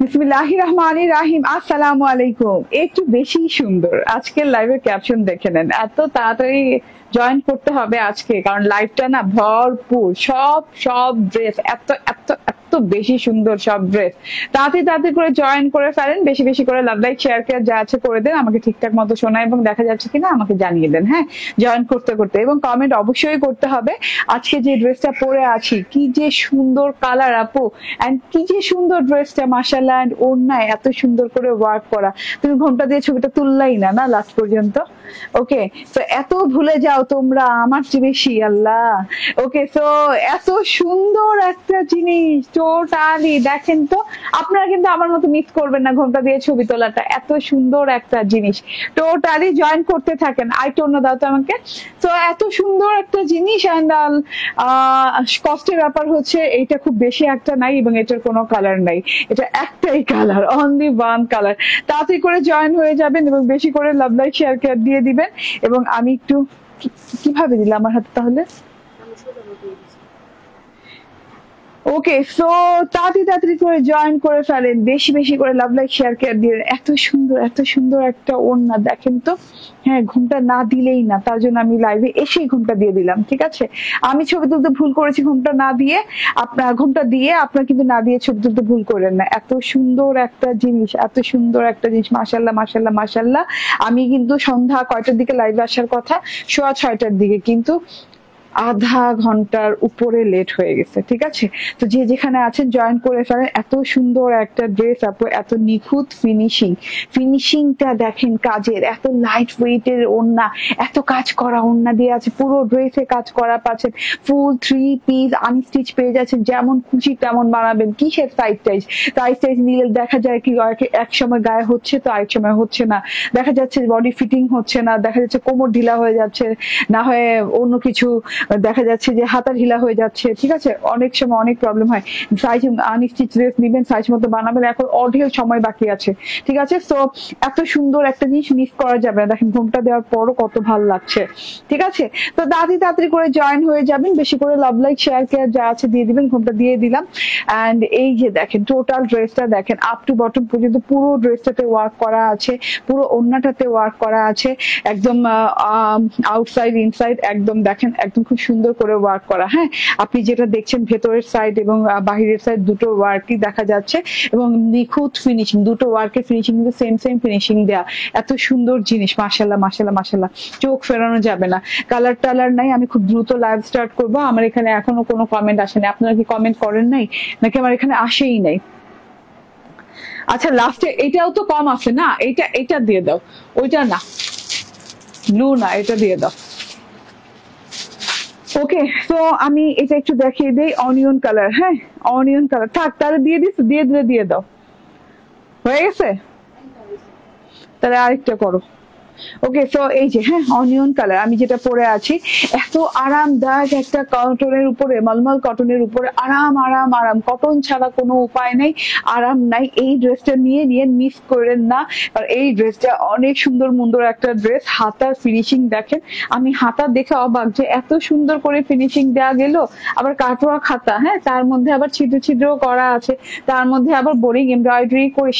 বিসমিল্লাহির রহমানির রহিম। আসসালামু আলাইকুম। একটু বেশি সুন্দর আজকের লাইভের ক্যাপশন দেখে নেন। এত তাড়াতাড়ি জয়েন করতে হবে আজকে, কারণ লাইভটা না ভরপুর, সব ড্রেস এত এত এত বেশি সুন্দর সব ড্রেস। তাড়াতাড়ি করে জয়েন করে ফেলেন, বেশি বেশি করে লাভ লাইক শেয়ার কেয়ার যা আছে করে দেন, আমাকে ঠিকঠাক মতো শোনা এবং দেখা যাচ্ছে কিনা আমাকে জানিয়ে দেন। হ্যাঁ, জয়েন করতে করতে এবং কমেন্ট অবশ্যই করতে হবে। আজকে যে ড্রেসটা পরে আছি কি যে সুন্দর কালার আপু, এন্ড কি যে সুন্দর ড্রেসটা মাশাআল্লাহ, এন্ড ওড়নায় এত সুন্দর করে ওয়ার্ক করা। তুমি ঘোমটা দিয়ে ছবিটা তুললাই না না লাস্ট পর্যন্ত। ওকে, তো এত ভুলে যাও তোমরা আমার চেয়ে বেশি, আল্লাহ। ওকে, তো এত সুন্দর একটা জিনিস টোটালি দেখেন তো, আপনারা কিন্তু আমার মতো মিস করবেন না ঘোমটা দিয়ে ছবি তোলাটা। এত সুন্দর একটা জিনিস, টোটালি জয়েন করতে থাকেন। আইটন দাও তো আমাকে। তো এত সুন্দর একটা জিনিস, এন্ড কষ্টের ব্যাপার হচ্ছে এইটা খুব বেশি একটা নাই এবং এটার কোনো কালার নাই, এটা একটাই কালার, অনলি ওয়ান কালার। তাড়াতাড়ি করে জয়েন হয়ে যাবেন এবং বেশি করে লাভ লাইক শেয়ার কেয়ার দিয়ে দিবেন। এবং আমি একটু কিভাবে দিলাম আমার হাতে তাহলে? ওকে, সো তাড়াতাড়ি করে জয়েন করে ফেলেন, বেশি বেশি করে লাভ লাইক শেয়ার কেয়ার দিয়ে। এত সুন্দর একটা ওড়না দেখেন তো। হ্যাঁ, ঘুমটা না দিলেই না, তার জন্য আমি লাইভে এসেই ঘুমটা দিয়ে দিলাম। ঠিক আছে, আমি ছবি তুলতে ভুল করেছি ঘুমটা না দিয়ে, আপনার ঘুমটা দিয়ে আপনার কিন্তু না দিয়ে ছবি তুলতে ভুল করেন না। এত সুন্দর একটা জিনিস, এত সুন্দর একটা জিনিস, মাশাআল্লাহ মাশাআল্লাহ মাশাআল্লাহ। আমি কিন্তু সন্ধ্যা কয়টার দিকে লাইভে আসার কথা? 6:30টার দিকে, কিন্তু আধা ঘন্টার উপরে লেট হয়ে গেছে। ঠিক আছে, তো যে যেখানে আছেন জয়েন করে ফেলেন। এত সুন্দর একটা ড্রেস আপু, এত নিখুঁত ফিনিশিংটা দেখেন কাজের, এত লাইট ওয়েটের ওড়না, এত কাজ করা ওড়না দিয়ে আছে, পুরো ড্রেসে কাজ করা পাচ্ছেন। ফুল 3 পিস আনস্টিচ পেয়ে যাচ্ছেন, যেমন খুশি তেমন বানাবেন। কিসের সাইজ টাইজ নিলে দেখা যায় কি এক সময় গায়ে হচ্ছে তো আরেক সময় হচ্ছে না, দেখা যাচ্ছে বডি ফিটিং হচ্ছে না, দেখা যাচ্ছে কোমর ঢিলা হয়ে যাচ্ছে, না হয়ে অন্য কিছু দেখা যাচ্ছে যে হাতা ঢিলা হয়ে যাচ্ছে। ঠিক আছে, অনেক সময় অনেক প্রবলেম হয়। সাইজ আনস্টিচ ড্রেস নিবেন, সাইজ মতো বানাবেন, এখন অঢেল সময় বাকি আছে। ঠিক আছে, তো এত সুন্দর একটা জিনিস মিস করা যাবে না। দেখেন ঘুমটা দেওয়ার পরও কত ভালো লাগছে। ঠিক আছে, তো তাড়াতাড়ি করে জয়েন হয়ে যাবেন, বেশি করে লাভ লাইক শেয়ার কেয়ার যা আছে দিয়ে দিবেন। ঘুমটা দিয়ে দিলাম। এন্ড এই যে দেখেন টোটাল ড্রেসটা দেখেন, আপ টু বটম পর্যন্ত পুরো ড্রেসটাতে ওয়ার্ক করা আছে, পুরো ওড়নাটাতে ওয়ার্ক করা আছে, একদম আউটসাইড ইনসাইড একদম দেখেন, একদম খুব সুন্দর করে ওয়ার্ক করা। হ্যাঁ, আপনি যেটা দেখছেন ভেতরের সাইড এবং বাহিরের সাইড দুটো ওয়ার্কই দেখা যাচ্ছে এবং নিখুঁত ফিনিশিং, দুটো ওয়ার্কের ফিনিশিং কিন্তু সেম ফিনিশিং দেয়া। এত সুন্দর জিনিস, মাশাআল্লাহ মাশাআল্লাহ মাশাআল্লাহ, চোখ ফেরানো যাবে না। কালার টালার নাই। আমি খুব দ্রুত লাইভ স্টার্ট করবো। আমার এখানে এখনো কোনো কমেন্ট আসেনি। আপনারা কি কমেন্ট করেন নাই নাকি আমার এখানে আসেই নাই? আচ্ছা, লাস্টে এটাও তো কম আছে না, এটা দিয়ে দাও। ওইটা না, ব্লু না, এটা দিয়ে দাও। ওকে, তো আমি এটা একটু দেখিয়ে দিই, অনিয়ন কালার। হ্যাঁ, অনিয়ন কালার থাক, তাহলে দিয়ে দিস, দিয়ে দিলে দিয়ে দাও। হয়ে গেছে, তাহলে আরেকটা করো। ওকে, তো এই যে হ্যাঁ অনিয়ন কালার আমি যেটা পরে আছি, এত আরামদায়ক একটা কটনের উপরে, মলমল কটনের উপরে আরাম আরাম আরাম। কটন ছাড়া কোনো উপায় নেই, আরাম নাই। এই ড্রেসটা নিয়ে মিস করেন না, কারণ এই ড্রেসটা অনেক সুন্দর একটা ড্রেস। হাতার ফিনিশিং দেখেন, আমি হাতা দেখে অবাক যে এত সুন্দর করে ফিনিশিং দেওয়া গেল। আবার কাটোয়া খাতা, হ্যাঁ, তার মধ্যে আবার ছিদ্র করা আছে, তার মধ্যে আবার বোরিং এমব্রয়ডারি করে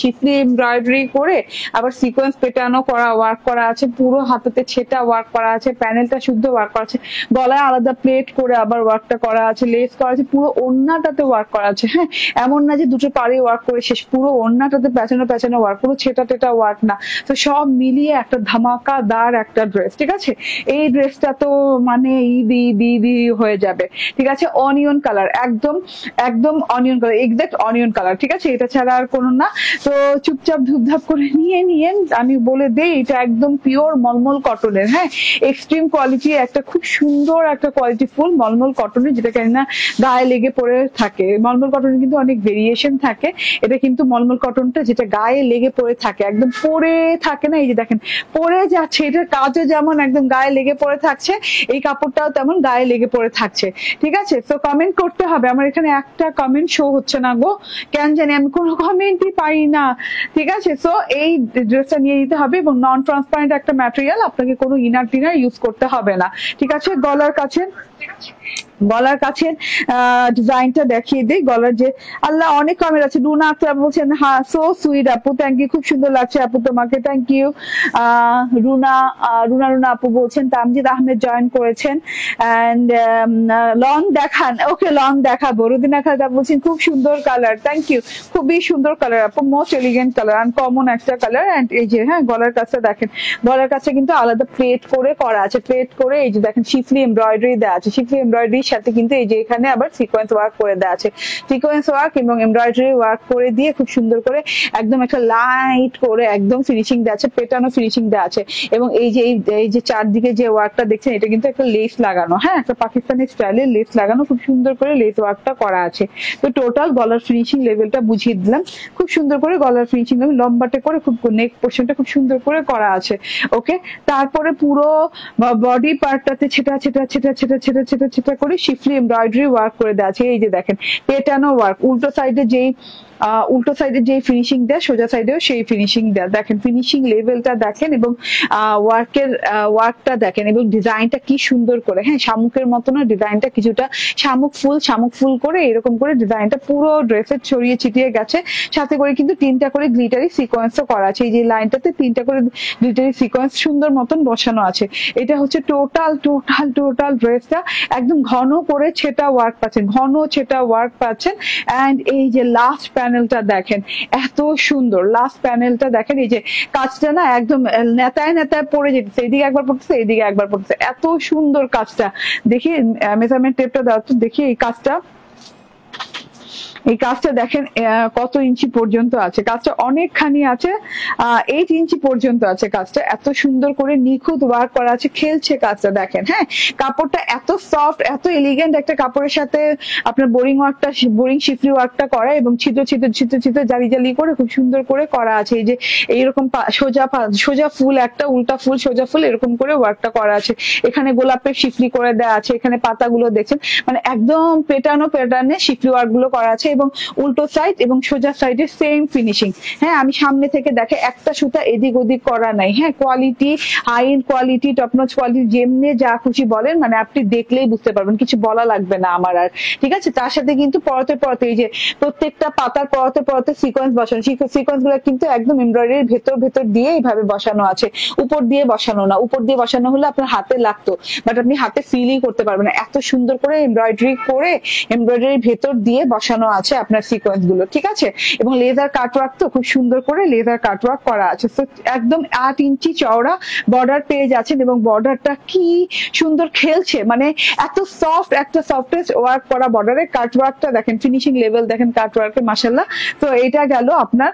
শিফলি এমব্রয়ডারি করে আবার সিকোয়েন্স পেটানো ওয়ার্ক করা আছে, পুরো হাতেতে ছেটা ওয়ার্ক করা আছে, প্যানেলটা শুদ্ধ ওয়ার্ক করা আছে, গলায় আলাদা প্লেট করে আবার ওয়ার্কটা করা আছে, লেস করা আছে, পুরো ওড়নাটাতে ওয়ার্ক করা আছে। হ্যাঁ, এমন না যে দুটো পাড়ে ওয়ার্ক করে শেষ, পুরো ওড়নাটাতে পেছনে ওয়ার্ক, পুরো ছেটা ওয়ার্ক না। তো সব মিলিয়ে একটা ধামাকাদার একটা ড্রেস। ঠিক আছে, এই ড্রেসটা তো মানে ঈদি হয়ে যাবে। ঠিক আছে, অনিয়ন কালার, একদম onion colour, exact onion colour. ঠিক আছে, এটা ছাড়া আর কোনো না। তো চুপচাপ ধুপধাপ করে নিয়ে আমি বলে দেই এটা একদম পিওর মলমল কটনের। হ্যাঁ, এক্সট্রিম কোয়ালিটি, একটা খুব সুন্দর একটা কোয়ালিটি ফুল মলমল কটনের, যেটা কিনা গায়ে লেগে পড়ে থাকে। মলমল কটনের কিন্তু অনেক ভেরিয়েশন থাকে, এটা কিন্তু মলমল কটনটা যেটা গায়ে লেগে পড়ে থাকে, একদম পরে থাকে না, এই যে দেখেন পরে যাচ্ছে। এটার কাজও যেমন একদম গায়ে লেগে পড়ে থাকছে, এই কাপড়টাও তেমন গায়ে লেগে পড়ে থাকছে। ঠিক আছে, তো কমেন্ট করতে হবে। আমার এখানে একটা কমেন্ট শো হচ্ছে না গো, কেন জানি আমি কোনো কমেন্টই পাই না। ঠিক আছে, তো এই ড্রেসটা নিয়ে নিতে হবে এবং নন ট্রান্সপারেন্ট একটা ম্যাটেরিয়াল, আপনাকে কোনো ইনার টিনার ইউজ করতে হবে না। ঠিক আছে, গলার কাছে গলার কাছে ডিজাইনটা দেখিয়ে দিই। গলার যে আল্লাহ অনেক কমেন্ট আছে। রুনা আক্তার বলছেন হ্যাঁ সো সুইট আপু, থ্যাংক ইউ, খুব সুন্দর লাগছে আপু তোমাকে, থ্যাংক ইউ। রুনা রুনা রুনা আপু বলছেন। তামজিদ আহমেদ জয়েন করেছেন এন্ড লং দেখান, ওকে লং দেখাবো। রুদিনা খালেদা বলছেন খুব সুন্দর কালার, থ্যাংক ইউ, খুবই সুন্দর কালার আপু, মোস্ট এলিগেন্ট কালার, আনকমন একটা কালার। এন্ড এই যে হ্যাঁ গলার কাছে দেখেন, গলার কাছে কিন্তু আলাদা প্লেট করে করা আছে, প্লেট করে এই যে দেখেন শিফলি এমব্রয়ডারি দেওয়া আছে, শিফলি এমব্রয়ডারির সাথে কিন্তু এই যে এখানে আবার সিকোয়েন্স ওয়ার্ক করে দেওয়া আছে, সিকোয়েন্স ওয়ার্ক এবং এমব্রয়ডারি ওয়ার্ক করে দিয়ে খুব সুন্দর করে একদম একটা লাইট করে একদম ফিনিশিং দেওয়া আছে, পেটানো ফিনিশিং দেওয়া আছে। এবং এই যে এই যে চারদিকে যে ওয়ার্কটা দেখছেন এটা কিন্তু একটা লেস লাগানো, হ্যাঁ একটা পাকিস্তানি স্টাইলের লেস লাগানো, খুব সুন্দর করে লেস ওয়ার্কটা করা আছে। তো টোটাল গলার ফিনিশিং লেভেলটা বুঝিয়ে দিলাম, খুব সুন্দর করে গলার ফিনিশিং লেভেল লম্বাটে করে খুব নেক পোর্শনটা খুব সুন্দর করে করা আছে। ওকে, তারপরে পুরো বডি পার্টটাতে ছেটা ছেটা ছেটা ছেটা ছেটা ছেটা ছেটা করে শিফলি এমব্রয়ডারি ওয়ার্ক করে দেওয়া আছে। এই যে দেখেন পেটানো ওয়ার্ক, উল্টো সাইডে যে ফিনিশিং দেয় সোজা সাইডেও সেই ফিনিশিং দেয়, দেখেন ফিনিশিং লেভেলটা দেখেন এবং ওয়ার্কটা দেখেন এবং ডিজাইনটা কি সুন্দর করে, হ্যাঁ শামুকের মতো না, ডিজাইনটা কিছুটা শামুক ফুল করে এরকম করে ডিজাইনটা পুরো ড্রেসে ছড়িয়ে ছিটিয়ে গেছে। সাথে করে কিন্তু 3টা করে গ্লিটারি সিকোয়েন্সও করা আছে, এই যে লাইনটাতে 3টা করে গ্লিটারি সিকোয়েন্স সুন্দর মতন বসানো আছে। এটা হচ্ছে টোটাল ড্রেসটা একদম ঘন করে ছেটা ওয়ার্ক পাচ্ছেন, ঘন ছেটা ওয়ার্ক পাচ্ছেন। এন্ড এই যে লাস্ট প্যানেলটা দেখেন এত সুন্দর, লাস্ট প্যানেলটা দেখেন এই যে কাজটা না একদম নেতায় নেতায় পড়ে যেতেছে, এইদিকে একবার পড়তেছে এইদিকে একবার পড়তেছে, এত সুন্দর কাজটা। দেখি মেজারমেন্ট টেপটা দাও তো, দেখি এই কাজটা দেখেন কত ইঞ্চি পর্যন্ত আছে, কাজটা অনেকখানি আছে, 8 ইঞ্চি পর্যন্ত আছে কাজটা, এত সুন্দর করে নিখুঁত ওয়ার্ক করা আছে, খেলছে কাজটা দেখেন। হ্যাঁ কাপড়টা এত সফট, এত এলিগেন্ট একটা কাপড়ের সাথে আপনার বোরিং শিফলি ওয়ার্কটা করা এবং ছিদ্র জালি জালি করে খুব সুন্দর করে করা আছে। এই যে এইরকম সোজা ফুল একটা, উল্টা ফুল সোজা ফুল এরকম করে ওয়ার্কটা করা আছে। এখানে গোলাপের শিফলি করে দেওয়া আছে, এখানে পাতাগুলো দেখছেন মানে একদম প্যাটার্নে শিফলি ওয়ার্ক গুলো করা আছে এবং উল্টো সাইড এবং সোজা সাইডে সেম ফিনিশিং। হ্যাঁ আমি সামনে থেকে দেখে একটা সুতা এদিক ওদিক করা নাই, হ্যাঁ quality high and quality, top notch quality, যেমনি যা খুশি বলেন মানে আপনি দেখলেই বুঝতে পারবেন, কিছু বলা লাগবে না আমার আর, ঠিক আছে। তার সাথে কিন্তু পরতে এই যে প্রত্যেকটা পাতার পরতে সিকোয়েন্স বসানো, সিকোয়েন্স গুলো কিন্তু একদম এমব্রয়ডারির ভেতর দিয়ে এইভাবে বসানো আছে, উপর দিয়ে বসানো না, উপর দিয়ে বসানো হলে আপনার হাতে লাগতো, বাট আপনি হাতে ফিলই করতে পারবেন না, এত সুন্দর করে এমব্রয়ডারির ভেতর দিয়ে বসানো আছে আপনার সিকোয়েন্স গুলো, ঠিক আছে। এবং লেজার কাটওয়ার্ক তো খুব সুন্দর করে লেজার কাটওয়ার্ক করা আছে, একদম 8 ইঞ্চি চওড়া বর্ডার পেয়ে যাচ্ছেন এবং বর্ডারটা কি সুন্দর খেলছে, মানে এত সফট একটা সফটেস্ট ওয়ার্ক করা বর্ডারে কাটওয়ার্কটা দেখেন, ফিনিশিং লেভেল দেখেন কাটওয়ার্কে মাশাআল্লাহ। তো এটা গেল আপনার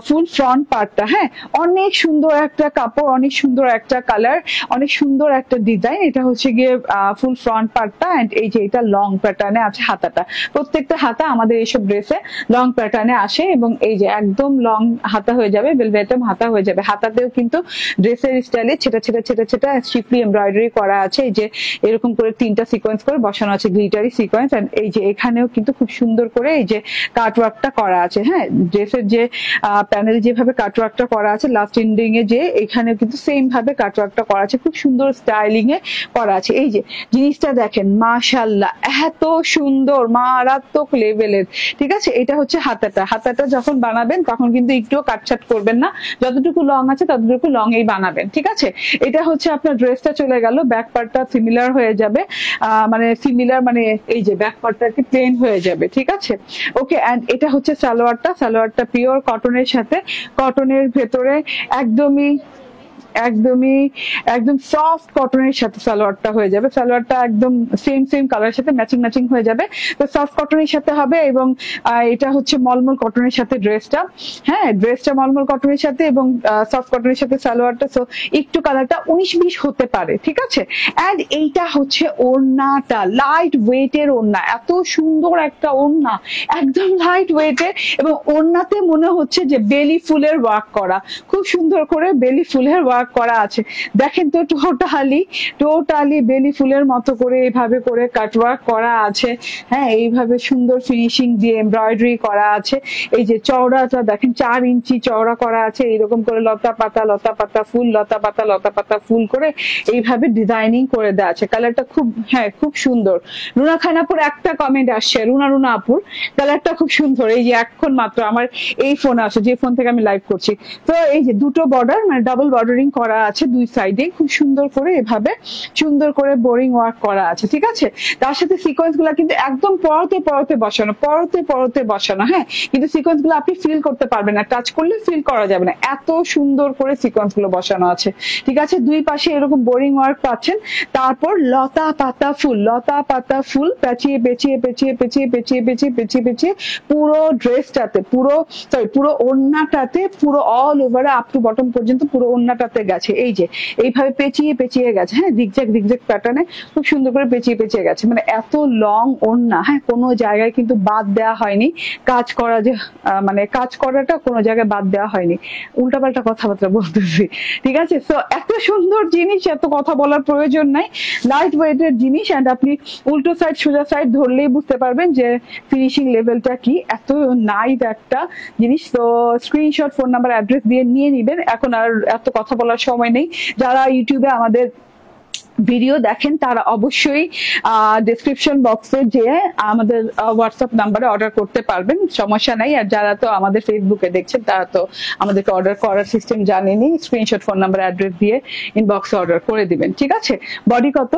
ফুল ফ্রন্ট পার্টটা। হ্যাঁ অনেক সুন্দর একটা কাপড়, অনেক সুন্দর একটা কালার, অনেক সুন্দর একটা ডিজাইন। এটা হচ্ছে গিয়ে ফুল ফ্রন্ট পার্টটা। এন্ড এই যে এটা লং প্যাটার্নে আছে হাতাটা, প্রত্যেকটা হাতা আমাদের এইসব ড্রেসে লং প্যাটার্নে আসে এবং এই যে একদম লং হাতা হয়ে যাবে, বেলভেটম হাতা হয়ে যাবে। হাতাতেও কিন্তু ড্রেসের স্টাইলে ছেটা শিফলি এমব্রয়ডারি করা আছে, এই যে এরকম করে 3টা সিকোয়েন্স করে বসানো আছে, গ্লিটারি সিকোয়েন্স। এন্ড এই যে এখানেও কিন্তু খুব সুন্দর করে এই যে কাটওয়ার্কটা করা আছে। হ্যাঁ ড্রেসের যে প্যানেল যেভাবে কাটওয়ার্কটা করা আছে লাস্ট এন্ডিং এ, যে এখানেও কিন্তু সেম ভাবে কাটওয়ার্কটা করা আছে, খুব সুন্দর স্টাইলিং এ করা আছে। এই যে জিনিসটা দেখেন মাশাআল্লাহ এত সুন্দর, মারাত্মক লেভেলের, ঠিক আছে। এটা হচ্ছে হাতাটা যখন বানাবেন তখন কিন্তু একটুও কাটছাট করবেন না, যতটুকু লং আছে ততটুকু লং এই বানাবেন, ঠিক আছে। এটা হচ্ছে আপনার ড্রেসটা চলে গেল, ব্যাক পার্টটা সিমিলার হয়ে যাবে, মানে এই যে ব্যাক পার্টটা কি প্লেন হয়ে যাবে, ঠিক আছে। ওকে, এন্ড এটা হচ্ছে সালোয়ারটা পিওর কটনের সাথে, কটনের ভেতরে একদম সফট কটনের সাথে সালোয়ারটা হয়ে যাবে, সালোয়ারটা একদম সেম কালারের সাথে ম্যাচিং হয়ে যাবে। তো সফট কটনের সাথে হবে এবং এটা হচ্ছে মলমল কটনের সাথে ড্রেসটা, হ্যাঁ ড্রেসটা মলমল কটনের সাথে এবং সফট কটনের সাথে সালোয়ারটা, সো একটু কালারটা 19-20 হতে পারে, ঠিক আছে। এন্ড এইটা হচ্ছে ওড়নাটা, লাইট ওয়েটের ওড়না, এত সুন্দর একটা ওড়না, একদম লাইট ওয়েটের এবং ওড়নাতে মনে হচ্ছে যে বেলি ফুলের ওয়ার্ক করা, খুব সুন্দর করে বেলি ফুলের ওয়ার্ক ওয়ার্ক করা আছে। দেখেন তো টোটালি বেলি ফুলের মতো করে এইভাবে করে কাট ওয়ার্ক করা আছে। হ্যাঁ, এইভাবে সুন্দর ফিনিশিং দিয়ে এমব্রয়ডারি করা আছে। এই যে চওড়াটা দেখেন 4 ইঞ্চি চওড়া করা আছে। এইরকম করে লতা পাতা ফুল, লতা পাতা ফুল করে এইভাবে ডিজাইনিং করে দেওয়া আছে। কালারটা খুব সুন্দর। রুনা খান আপুর একটা কমেন্ট আসছে, রুনা আপুর কালারটা খুব সুন্দর। এই যে এখন মাত্র আমার এই ফোন আছে, যে ফোন থেকে আমি লাইভ করছি। তো এই যে দুটো বর্ডার মানে ডাবল বর্ডারিং করা আছে দুই সাইডে, খুব সুন্দর করে এভাবে সুন্দর করে বোরিং ওয়ার্ক করা আছে। ঠিক আছে, তার সাথে সিকোয়েন্স গুলা কিন্তু একদম পরতে বসানো। হ্যাঁ, কিন্তু সিকোয়েন্স গুলো আপনি ফিল করতে পারবেন না, টাচ করলে ফিল করা যাবে না, এত সুন্দর করে সিকোয়েন্স গুলো বসানো আছে। ঠিক আছে, দুই পাশে এরকম বোরিং ওয়ার্ক পাচ্ছেন। তারপর লতা পাতা ফুল পেঁচিয়ে পুরো ড্রেসটাতে, পুরো ওড়নাটাতে, পুরো all over up to bottom পর্যন্ত পুরো ওড়নাটাতে গেছে। এই যে এইভাবে পেঁচিয়ে গেছে। হ্যাঁ, জিগজ্যাগ প্যাটার্নে খুব সুন্দর করে পেঁচিয়ে গেছে। মানে এত লং ওড়না, হ্যাঁ, কোনো জায়গায় কিন্তু বাদ দেওয়া হয়নি। কাজ করা যে মানে কাজ করাটা কোনো জায়গায় বাদ দেওয়া হয়নি। উল্টাপাল্টা কথাবার্তা বলতেছি। ঠিক আছে, তো এত সুন্দর জিনিস, এত কথা বলার প্রয়োজন নাই। লাইট ওয়েটের জিনিস, এন্ড আপনি উল্টো সাইড সোজা সাইড ধরলেই বুঝতে পারবেন যে ফিনিশিং লেভেলটা কি। এত নাইস একটা জিনিস। তো স্ক্রিনশট, ফোন নাম্বার, অ্যাড্রেস দিয়ে নিয়ে নিবেন। এখন আর এত কথা বলার সময় নেই। যারা ইউটিউবে আমাদের ভিডিও দেখেন তারা অবশ্যই ডেসক্রিপশন বক্সে যে আমাদের হোয়াটসঅ্যাপ নাম্বারে অর্ডার করতে পারবেন, সমস্যা নাই। আর যারা তো আমাদের ফেসবুকে দেখছেন তারা তো আমাদেরকে অর্ডার করার সিস্টেম জানেনি। স্ক্রিনশট, ফোন নাম্বার, অ্যাড্রেস দিয়ে ইনবক্সে অর্ডার করে দিবেন। ঠিক আছে, বডি কত?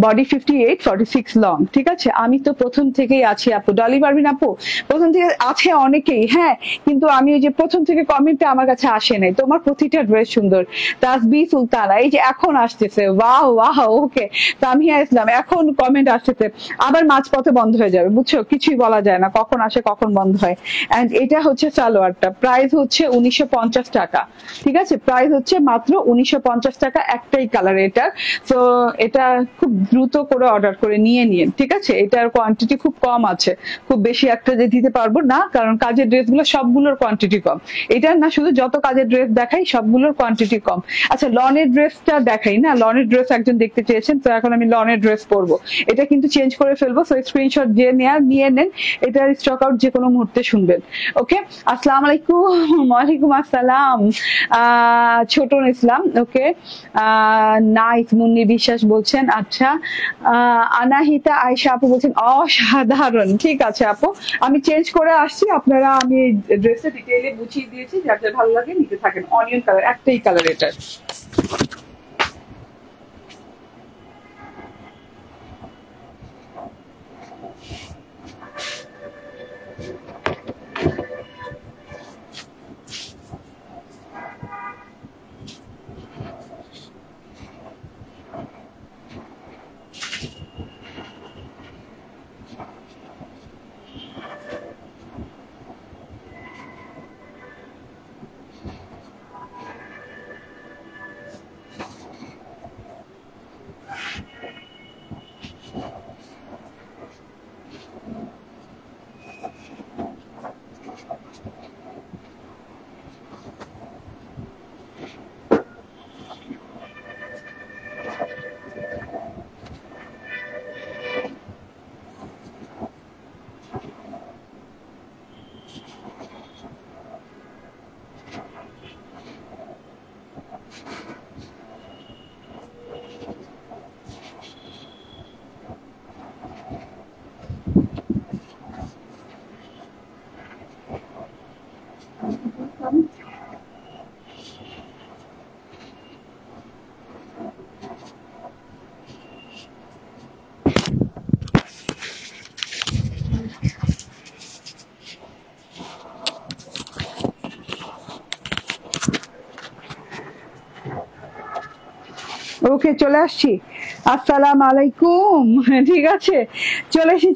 Body 58, 46 long. ঠিক আছে, আমি তো প্রথম থেকেই আছি আপু, ডলি পারভিন আপু প্রথম থেকে আছে অনেকেই। হ্যাঁ, কিন্তু আমি ওই যে প্রথম থেকে কমেন্টটা আমার কাছে আসে নাই। তোমার প্রতিটা ড্রেস সুন্দর। তাসবি সুলতানা এই যে এখন আসতেছে, ওয়াও ওকে। তামিয়া ইসলাম এখন কমেন্ট আসতেছে, আবার মাঝপথে বন্ধ হয়ে যাবে, বুঝছো, কিছুই বলা যায় না, কখন আসে কখন বন্ধ হয়। এন্ড এটা হচ্ছে সালোয়ারটা, প্রাইস হচ্ছে 1950 টাকা। ঠিক আছে, প্রাইস হচ্ছে মাত্র 1950 টাকা, একটাই কালার এটা। তো এটা খুব দ্রুত করে অর্ডার করে নিয়ে নিন। ঠিক আছে, এটার কোয়ান্টিটি খুব কম আছে, খুব বেশি একটা যে দিতে পারবো না, কারণ কাজের ড্রেসগুলো সবগুলোর কোয়ান্টিটি কম। এটা না, শুধু যত কাজের ড্রেস দেখাই সবগুলোর কোয়ান্টিটি কম। আচ্ছা, লনের ড্রেসটা দেখাই না। লনের ড্রেস একজন দেখতে চেয়েছেন, তো এখন আমি লনের ড্রেস পরবো। এটা কিন্তু চেঞ্জ করে ফেলবো, সো স্ক্রিনশট দিয়ে নিয়ে নেন। এটার স্টক আউট যে কোনো মুহূর্তে শুনবেন। ওকে, আসসালামু আলাইকুম। ওয়ালাইকুম আসসালাম। ছোটন ইসলাম, ওকে। নাইস, মুন্নি বিশ্বাস বলছেন। আচ্ছা, আনাহিতা আয়েশা আপু বলছেন অসাধারণ। ঠিক আছে আপু, আমি চেঞ্জ করে আসছি। আপনারা আমি ড্রেসের ডিটেইলে বুঝিয়ে দিয়েছি, যার যার ভালো লাগে নিতে থাকেন। অনিয়ন কালার, একটাই কালার এটা। ওকে, চলে আসছি। আসসালামু আলাইকুম। ঠিক আছে,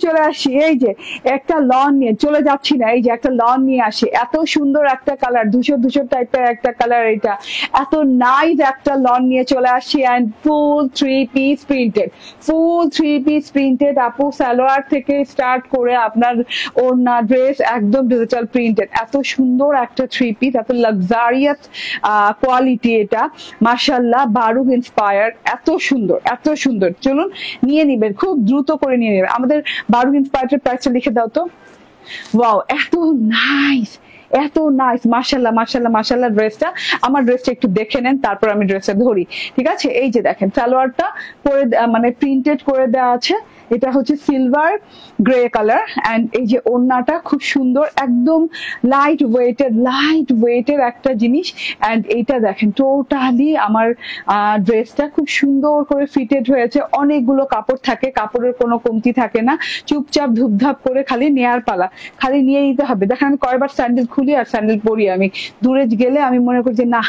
চলে আসি এই যে একটা লন নিয়ে চলে যাচ্ছি না, এই যে একটা লন নিয়ে আসি, এত সুন্দর একটা কালার, ধূসর টাইপের একটা কালার, এটা এত নাইস একটা লন নিয়ে চলে আসি। অ্যান্ড ফুল 3 পিস প্রিন্টেড আপু, সালোয়ার থেকে স্টার্ট করে আপনার ওড়না, ড্রেস একদম ডিজিটাল প্রিন্টেড। এত সুন্দর একটা 3 পিস, এত লাক্সারিয়াস কোয়ালিটি, এটা মাশাআল্লাহ বারুক ইন্সপায়ার্ড, এত সুন্দর। চলুন নিয়ে নিবেন, খুব দ্রুত করে নিয়ে নেবেন। আমাদের বারুক ইন্সপায়ার্ড প্রাইসটা লিখে দাও তো। ওয়াও, এত নাইস মাশাআল্লাহ ড্রেসটা। আমার ড্রেসটা একটু দেখে নেন, তারপর আমি ড্রেসটা ধরি, ঠিক আছে? এই যে দেখেন সালোয়ারটা করে মানে প্রিন্টেড করে দেওয়া আছে, এটা হচ্ছে সিলভার গ্রে কালার। অ্যান্ড এই যে ওড়নাটা খুব সুন্দর, একদম লাইট ওয়েটের একটা জিনিস। অ্যান্ড এইটা দেখেন টোটালি আমার ড্রেসটা খুব সুন্দর করে ফিটেড হয়েছে। অনেকগুলো কাপড় থাকে, কাপড়ের কোনো কমতি থাকে না, চুপচাপ ধুপধাপ করে খালি নেয়ার পালা, খালি নিয়ে নিতে হবে। দেখেন আমি কয়বার স্যান্ডেল খুলি আর স্যান্ডেল পরি, আমি দূরে গেলে আমি মনে করি যে না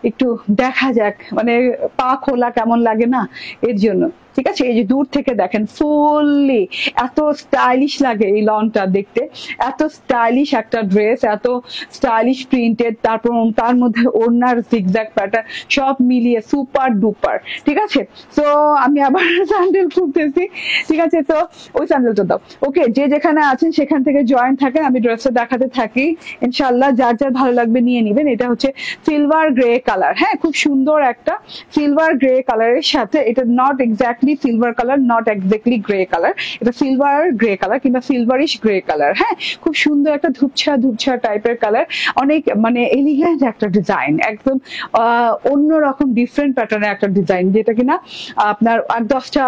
একটু দেখা যাক, মানে পা খোলা কেমন লাগে না, এর জন্য, ঠিক আছে? এই যে দূর থেকে দেখেন ফুললি এত স্টাইলিশ লাগে এই লনটা দেখতে, এত স্টাইলিশ একটা ড্রেস, এত স্টাইলিশ প্রিন্টেড, তারপর তার মধ্যে ওড়নার জিগজ্যাগ প্যাটার্ন সব মিলিয়ে সুপার ডুপার, ঠিক আছে? তো আমি আবার স্যান্ডেল খুলতেছি, ঠিক আছে? তো ওই স্যান্ডেলটা দাও। ওকে, যে যেখানে আছেন সেখান থেকে জয়েন থাকেন, আমি ড্রেসটা দেখাতে থাকি ইনশাল্লাহ। যার ভালো লাগবে নিয়ে নিবেন। এটা হচ্ছে সিলভার গ্রে কালার, হ্যাঁ, খুব সুন্দর একটা সিলভার গ্রে কালারের সাথে, এটা not exactly silver colour, not exactly grey colour, এটা সিলভার গ্রে কালার কিংবা সিলভারিশ গ্রে কালার, হ্যাঁ, খুব সুন্দর একটা ধূপছা টাইপের কালার, অনেক মানে এলিগেন্ট একটা ডিজাইন, একদম অন্যরকম ডিফারেন্ট প্যাটার্নের একটা ডিজাইন, যেটা কিনা আপনার 8-10টা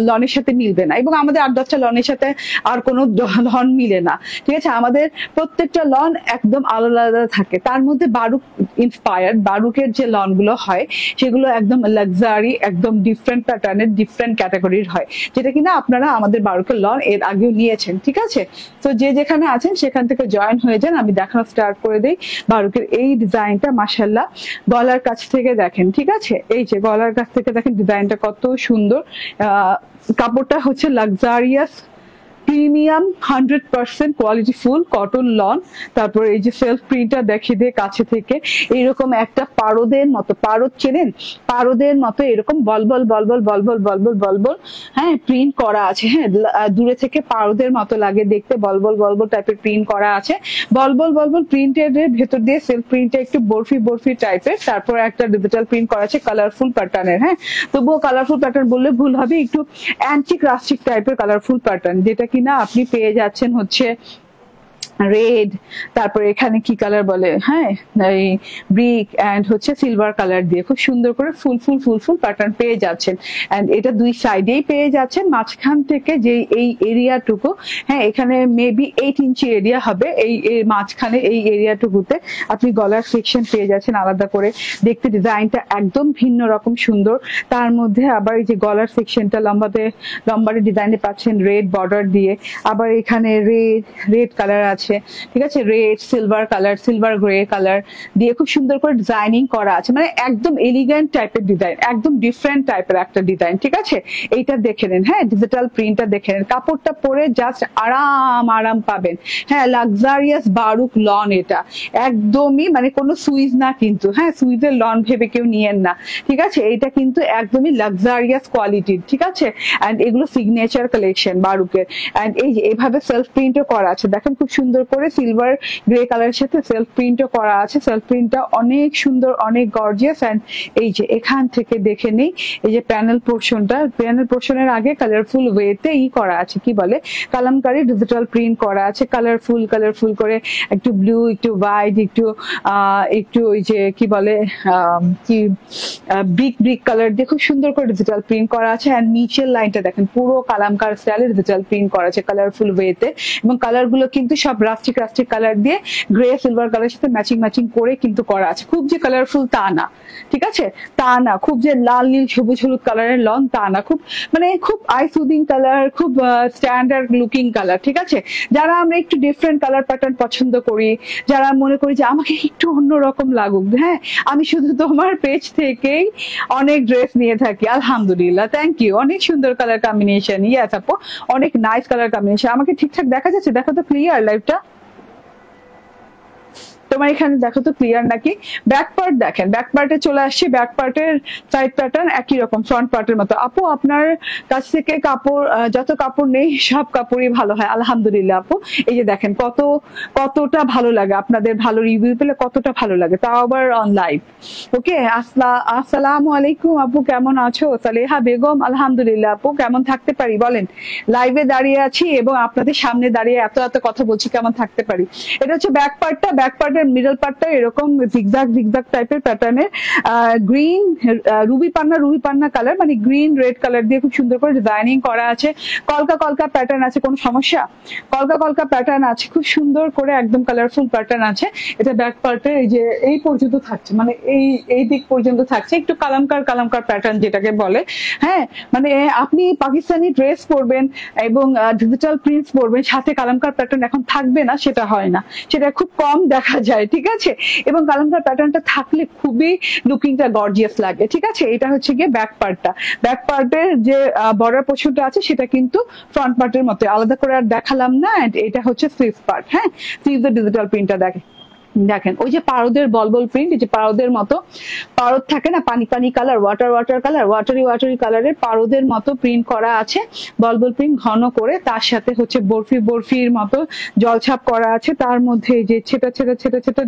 লনের সাথে মিলবে না, এবং আমাদের 8-10টা লনের সাথে আর কোনো লন মিলে না, ঠিক আছে? আমাদের প্রত্যেকটা লন একদম আলাদা থাকে। তার মধ্যে বারুক ইন্সপায়ার্ড, বারুকের যে লন গুলো হয় সেগুলো একদম লাক্সারি, একদম ডিফারেন্ট প্যাটার্নের, ডিফারেন্ট ক্যাটাগরির হয়, যেটা কিনা আপনারা আমাদের বারুকের লন এর আগেও নিয়েছেন, ঠিক আছে? তো যে যেখানে আছেন সেখান থেকে জয়েন হয়ে যান। আমি দেখানো স্টার্ট করে দিই বারুকের এই ডিজাইনটা। মাশাআল্লাহ, গলার কাছ থেকে দেখেন, ঠিক আছে? এই যে গলার কাছ থেকে দেখেন ডিজাইনটা কত সুন্দর। কাপড়টা হচ্ছে luxurious premium 100% quality full cotton loan. তারপর এই যে সেলফ প্রিন্টটা দেখিয়ে দিয়ে কাছে থেকে, এইরকম একটা পারদের মতো, পারদ চেনেন? পারদের মতো এরকম বলবল, হ্যাঁ, প্রিন্ট করা আছে, হ্যাঁ, দূরে থেকে পারদের মতো লাগে দেখতে, বলবল টাইপের প্রিন্ট করা আছে। বলবল প্রিন্টের ভেতর দিয়ে সেলফ প্রিন্টটা একটু বরফি টাইপের, তারপর একটা ডিজিটাল প্রিন্ট করা আছে কালারফুল প্যাটার্নের, হ্যাঁ, তবুও কালারফুল প্যাটার্ন বললে ভুল হবে, একটু অ্যান্টিক রাস্টিক টাইপের কালারফুল প্যাটার্ন, যেটা কিনা আপনি পেয়ে যাচ্ছেন হচ্ছে রেড, তারপর এখানে কি কালার বলে, হ্যাঁ, এই ব্রিক এন্ড হচ্ছে সিলভার কালার দিয়ে খুব সুন্দর করে ফুল প্যাটার্ন পেয়ে যাচ্ছেন। এন্ড এটা দুই সাইডেই পেয়ে যাচ্ছেন। মাঝখান থেকে যে এই এরিয়াটুকু, হ্যাঁ, এখানে মেবি 8 ইঞ্চি এরিয়া হবে, এই মাঝখানে এই এরিয়াটুকুতে আপনি গলার সেকশন পেয়ে যাচ্ছেন আলাদা করে, দেখতে ডিজাইনটা একদম ভিন্ন রকম সুন্দর। তার মধ্যে আবার এই যে গলার সেকশনটা লম্বারে ডিজাইনে পাচ্ছেন রেড বর্ডার দিয়ে, আবার এখানে রেড কালার আছে, ঠিক আছে? রেড, সিলভার গ্রে কালার দিয়ে খুব সুন্দর করে ডিজাইনিং করা আছে, মানে একদম এলিগেন্ট টাইপের ডিজাইন, একদম ডিফারেন্ট টাইপের একটা ডিজাইন, ঠিক আছে? এইটা দেখে নেন, হ্যাঁ, ডিজিটাল প্রিন্টটা দেখে নেন, কাপড়টা পরে জাস্ট আরাম পাবেন, হ্যাঁ, লাক্সারিয়াস বারুক লন, এটা একদমই মানে কোনো সুইজ না কিন্তু, হ্যাঁ, সুইজের লন ভেবে কেউ নিয়েন না, ঠিক আছে? এটা কিন্তু একদমই লাক্সারিয়াস কোয়ালিটির, ঠিক আছে? এন্ড এগুলো সিগনেচার কালেকশন বারুকের। এন্ড এই যে এভাবে সেলফ প্রিন্টও করা আছে, দেখেন খুব সুন্দর করে সিলভার গ্রে কালারের সাথে সেলফ প্রিন্টও করা আছে। সেলফ প্রিন্টটা অনেক সুন্দর, অনেক গর্জিয়াস। এন্ড এই যে এখান থেকে দেখে নেই, এই যে প্যানেল পোর্শনের আগে কালারফুল ওয়েতে করা আছে, কি বলে, কালামকারী ডিজিটাল প্রিন্ট করা আছে, কালারফুল করে, একটু ব্লু, একটু হোয়াইট, একটু ওই যে কি বলে, কি ব্রিক কালার দিয়ে খুব সুন্দর করে ডিজিটাল প্রিন্ট করা আছে। এন্ড নিচের লাইনটা দেখেন পুরো কালামকার স্টাইলে ডিজিটাল প্রিন্ট করা আছে কালারফুল ওয়েতে, এবং কালার গুলো কিন্তু সব রাস্টিক রাস্টিক কালার দিয়ে গ্রে সিলভার কালারের সাথে ম্যাচিং ম্যাচিং করে কিন্তু করা আছে। খুব যে কালারফুল তা না, ঠিক আছে, তা না। খুব যে লাল নীল সবুজ হলুদ কালারের লন তা না, খুব মানে খুব আই সুদিং কালার, খুব স্ট্যান্ডার্ড লুকিং কালার, ঠিক আছে। যারা আমরা একটু ডিফারেন্ট কালার প্যাটার্ন পছন্দ করি, যারা মনে করি যে আমাকে একটু অন্যরকম লাগুক, হ্যাঁ, আমি শুধু তোমার পেজ থেকেই অনেক ড্রেস নিয়ে থাকি। আলহামদুলিল্লাহ, থ্যাংক ইউ। অনেক সুন্দর কালার কম্বিনেশন, ইয়াস আপু, অনেক নাইস কালার কম্বিনেশন। আমাকে ঠিকঠাক দেখা যাচ্ছে? দেখো তো ক্লিয়ার লাইভটা, তোমার এখানে দেখো তো ক্লিয়ার নাকি? ব্যাক পার্ট দেখেন, ব্যাক পার্টে চলে আসছি। ব্যাক পার্টের সাইড প্যাটার্ন একই রকম ফ্রন্ট পার্টের মতো। আপু আপনার কাছ থেকে কাপড়, যত কাপড় নেই সব কাপড়ই ভালো হয়। আলহামদুলিল্লাহ আপু, এই যে দেখেন কতটা ভালো লাগে, আপনাদের ভালো রিভিউ পেলে কতটা ভালো লাগে, তাও আবার অন লাইভ। ওকে, আসসালামু আলাইকুম আপু, কেমন আছো? সালেহা বেগম, আলহামদুলিল্লাহ আপু, কেমন থাকতে পারি বলেন? লাইভে দাঁড়িয়ে আছি এবং আপনাদের সামনে দাঁড়িয়ে এত এত কথা বলছি, কেমন থাকতে পারি? এটা হচ্ছে ব্যাক পার্টটা। ব্যাক পার্টের মিডল পার্টটা এরকম জিগজাগ জিগজাগ টাইপের প্যাটার্নের গ্রিন রুবি পান্না কালার, মানে গ্রিন রেড কালার দিয়ে খুব সুন্দর করে ডিজাইনিং করা আছে। কলকা কলকা প্যাটার্ন আছে, কোনো সমস্যা? কলকা কলকা প্যাটার্ন আছে, খুব সুন্দর করে একদম কালারফুল প্যাটার্ন আছে। এটা ব্যাক পার্টে এই যে এই পর্যন্ত থাকছে, মানে এই দিক পর্যন্ত থাকছে, একটু কালামকার প্যাটার্ন যেটাকে বলে। হ্যাঁ, মানে আপনি পাকিস্তানি ড্রেস পরবেন এবং ডিজিটাল প্রিন্টস পরবেন, সাথে কালামকার প্যাটার্ন এখন থাকবে না, সেটা হয় না, সেটা খুব কম দেখা যায়, ঠিক আছে। এবং কালামকার প্যাটার্নটা থাকলে খুবই লুকিংটা গর্জিয়াস লাগে, ঠিক আছে। এটা হচ্ছে গিয়ে ব্যাক পার্টটা। ব্যাক পার্টের যে বর্ডার পোর্শনটা আছে সেটা কিন্তু ফ্রন্ট পার্টের মতো, আলাদা করে আর দেখালাম না। এটা হচ্ছে স্লিভ পার্ট। হ্যাঁ, স্লিভ দ্য ডিজিটাল প্রিন্টটা দেখেন, ওই যে পারদের বলবল প্রিন্ট, এই যে পারদের মতো পারদ থাকে না, পানি পানি কালার, ওয়াটার কালার, ওয়াটারি কালারের পারদের মতো প্রিন্ট করা আছে, বলবল প্রিন্ট ঘন করে। তার সাথে হচ্ছে বরফির মতো জলছাপ করা আছে, তার মধ্যে এই যে ছেটা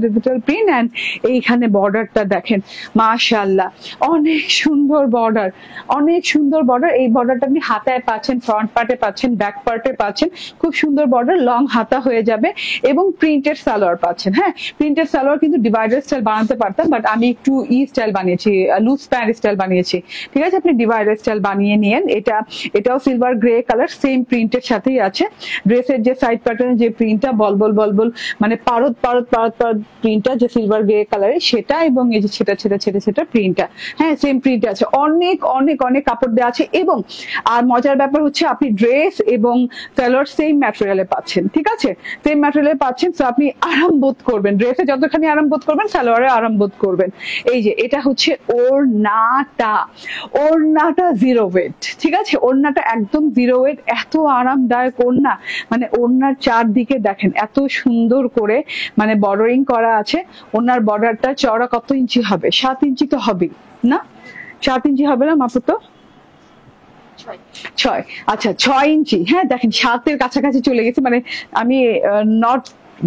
ডিজিটাল প্রিন্ট। অ্যান্ড এইখানে বর্ডারটা দেখেন, মাশাআল্লাহ, অনেক সুন্দর বর্ডার, অনেক সুন্দর বর্ডার। এই বর্ডারটা আপনি হাতায় পাচ্ছেন, ফ্রন্ট পার্টে পাচ্ছেন, ব্যাক পার্টে পাচ্ছেন, খুব সুন্দর বর্ডার, লং হাতা হয়ে যাবে এবং প্রিন্টেড সালোয়ার পাচ্ছেন। হ্যাঁ, প্রিন্টেড সালোয়ার কিন্তু ডিভাইডার স্টাইল বানাতে পারতাম, বাট আমি একটু স্টাইল বানিয়েছি, লুজ প্যান্ট স্টাইল বানিয়েছি, ঠিক আছে। আপনি ডিভাইডার স্টাইল বানিয়ে নিয়েন। এটাও সিলভার গ্রে কালার, সেম প্রিন্টের সাথেই আছে। ড্রেসের যে সাইড প্যাটার্ন যে প্রিন্টটা বলবল মানে পারদ প্রিন্টটা যে সিলভার গ্রে কালারের সেটা, এবং এই যে ছেটা প্রিন্টটা, হ্যাঁ, সেম প্রিন্ট আছে। অনেক অনেক অনেক কাপড় দেওয়া আছে। এবং আর মজার ব্যাপার হচ্ছে আপনি ড্রেস এবং সালোয়ার সেম ম্যাটেরিয়ালে পাচ্ছেন, ঠিক আছে, সেম ম্যাটেরিয়ালে পাচ্ছেন। তো আপনি আরাম বোধ করবেন, ড্রেসে যতখানি আরাম বোধ করবেন সালোয়ারে আরাম বোধ করবেন। এই যে এটা হচ্ছে ওড়নাটা জিরো ওয়েট, ঠিক আছে, ওড়নাটা একদম জিরো ওয়েট, এত আরামদায়ক ওড়না। মানে ওড়নার চারদিকে দেখেন এত সুন্দর করে মানে বর্ডারিং করা আছে। ওড়নার বর্ডারটা চওড়া কত ইঞ্চি হবে? 7 ইঞ্চি তো হবে না? 7 ইঞ্চি হবে না মাপো তো? 6, আচ্ছা 6 ইঞ্চি। হ্যাঁ, দেখেন 7-এর কাছাকাছি চলে গেছে, মানে আমি নট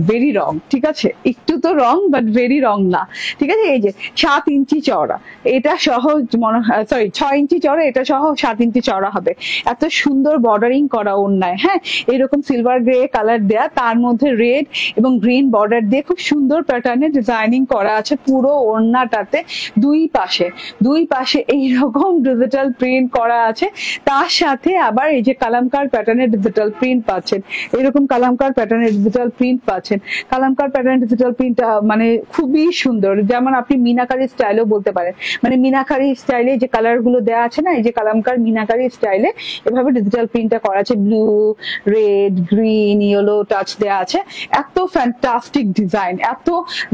ভেরি রং, ঠিক আছে, একটু তো রং বাট ভেরি রং না, ঠিক আছে। এই যে 7 ইঞ্চি চওড়া, এটা সহ মনে হয়, সরি 6 ইঞ্চি চওড়া, এটা সহ 7 ইঞ্চি চওড়া হবে। এত সুন্দর বর্ডারিং করা ওড়নায়, হ্যাঁ, এরকম সিলভার গ্রে কালার দেয়া, তার মধ্যে রেড এবং গ্রিন বর্ডার দিয়ে খুব সুন্দর প্যাটার্নে ডিজাইনিং করা আছে পুরো ওড়নাটাতে। দুই পাশে এইরকম ডিজিটাল প্রিন্ট করা আছে, তার সাথে আবার এই যে কালামকার প্যাটার্নের ডিজিটাল প্রিন্ট পাচ্ছেন, এরকম কালামকার প্যাটার্নের ডিজিটাল প্রিন্ট পাচ্ছেন। কালামকার প্যাটার্ন ডিজিটাল প্রিন্টটা মানে খুবই সুন্দর, যেমন আপনি মিনাকারি স্টাইলও বলতে পারেন। মানে মিনাকারি স্টাইলে যে কালার গুলো দেওয়া আছে না, এই যে কালামকার মিনাকারি স্টাইলে এভাবে ডিজিটাল প্রিন্টটা করা আছে, blue, red, green, yellow touch দেওয়া আছে। এত ফ্যান্টাস্টিক ডিজাইন, এত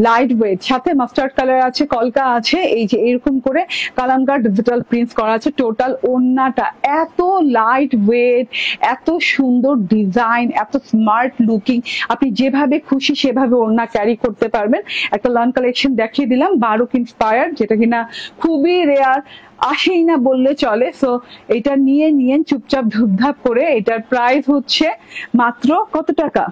লাইট ওয়েট, সাথে মাস্টার্ড কালার আছে, কলকা আছে, এই যে এরকম করে কালামকার ডিজিটাল প্রিন্টস করা আছে। টোটাল ওড়নাটা এত লাইট ওয়েট, এত সুন্দর ডিজাইন, এত স্মার্ট লুকিং, আপনি যেভাবে খুশি সেভাবে ওড়না ক্যারি করতে পারবেন। একটা লন কালেকশন দেখিয়ে দিলাম, বারুক ইন্সপায়ার্ড, যেটা কিনা খুবই রেয়ার, আসেই না বললে চলে। সো এটা নিয়ে চুপচাপ ধুপধাপ করে। এটার প্রাইস হচ্ছে মাত্র কত টাকা?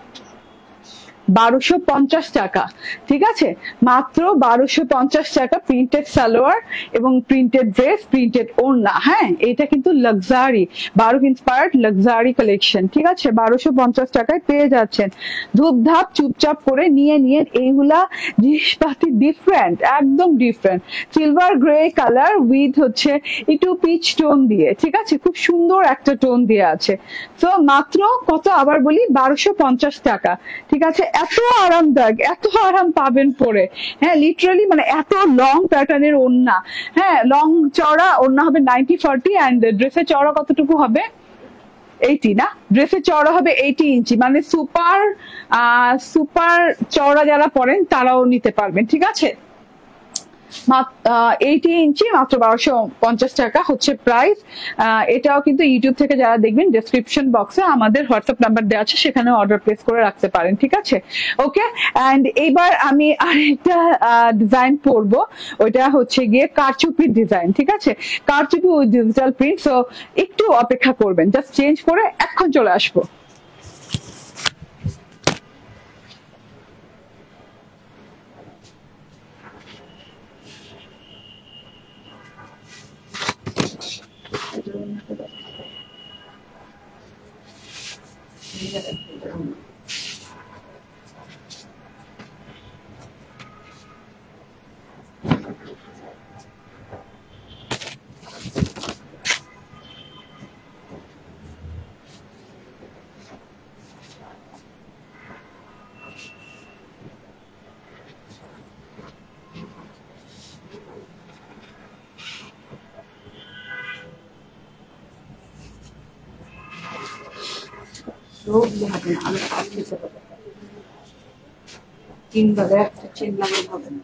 1250 টাকা, ঠিক আছে, মাত্র 1250 টাকা। প্রিন্টেড সালোয়ার এবং প্রিন্টেড ড্রেস, প্রিন্টেড ওড়না। হ্যাঁ, এটা কিন্তু লাক্সারি, বারুক ইন্সপায়ার্ড লাক্সারি কালেকশন, ঠিক আছে, 1250 টাকায় পেয়ে যাচ্ছেন। ধূপধাপ চুপচাপ করে নিয়ে এইগুলা জিনিসপাতি ডিফারেন্ট, একদম different. Silver grey colour with হচ্ছে একটু পিচ টোন দিয়ে, ঠিক আছে, খুব সুন্দর একটা টোন দিয়ে আছে। তো মাত্র কত আবার বলি? 1250 টাকা, ঠিক আছে। এত আরামদায়ক, এত আরাম পাবেন পরে। হ্যাঁ লিটারালি মানে এত লং প্যাটার্নের ওড়না, হ্যাঁ লং চওড়া ওড়না হবে 90-40 অ্যান্ড ড্রেসের চওড়া কতটুকু হবে 80 না, ড্রেসের চওড়া হবে 80 ইঞ্চি, মানে সুপার সুপার চওড়া যারা পরেন তারাও নিতে পারবেন। ঠিক আছে, 80 ইঞ্চি মাত্র 1250 টাকা হচ্ছে প্রাইস। এটাও কিন্তু ইউটিউব থেকে যারা দেখবেন ডেসক্রিপশন বক্সে আমাদের হোয়াটসঅ্যাপ নাম্বার দেওয়া আছে, সেখানে অর্ডার প্লেস করে রাখতে পারেন। ঠিক আছে, ওকে। অ্যান্ড এবার আমি আরেকটা ডিজাইন পরবো, ওইটা হচ্ছে গিয়ে কারচুপির ডিজাইন। ঠিক আছে, কারচুপি উইথ ডিজিটাল প্রিন্ট। সো একটু অপেক্ষা করবেন, জাস্ট চেঞ্জ করে এখন চলে আসবো। তিনভাবে একটা চেন লাগাতে হবে না।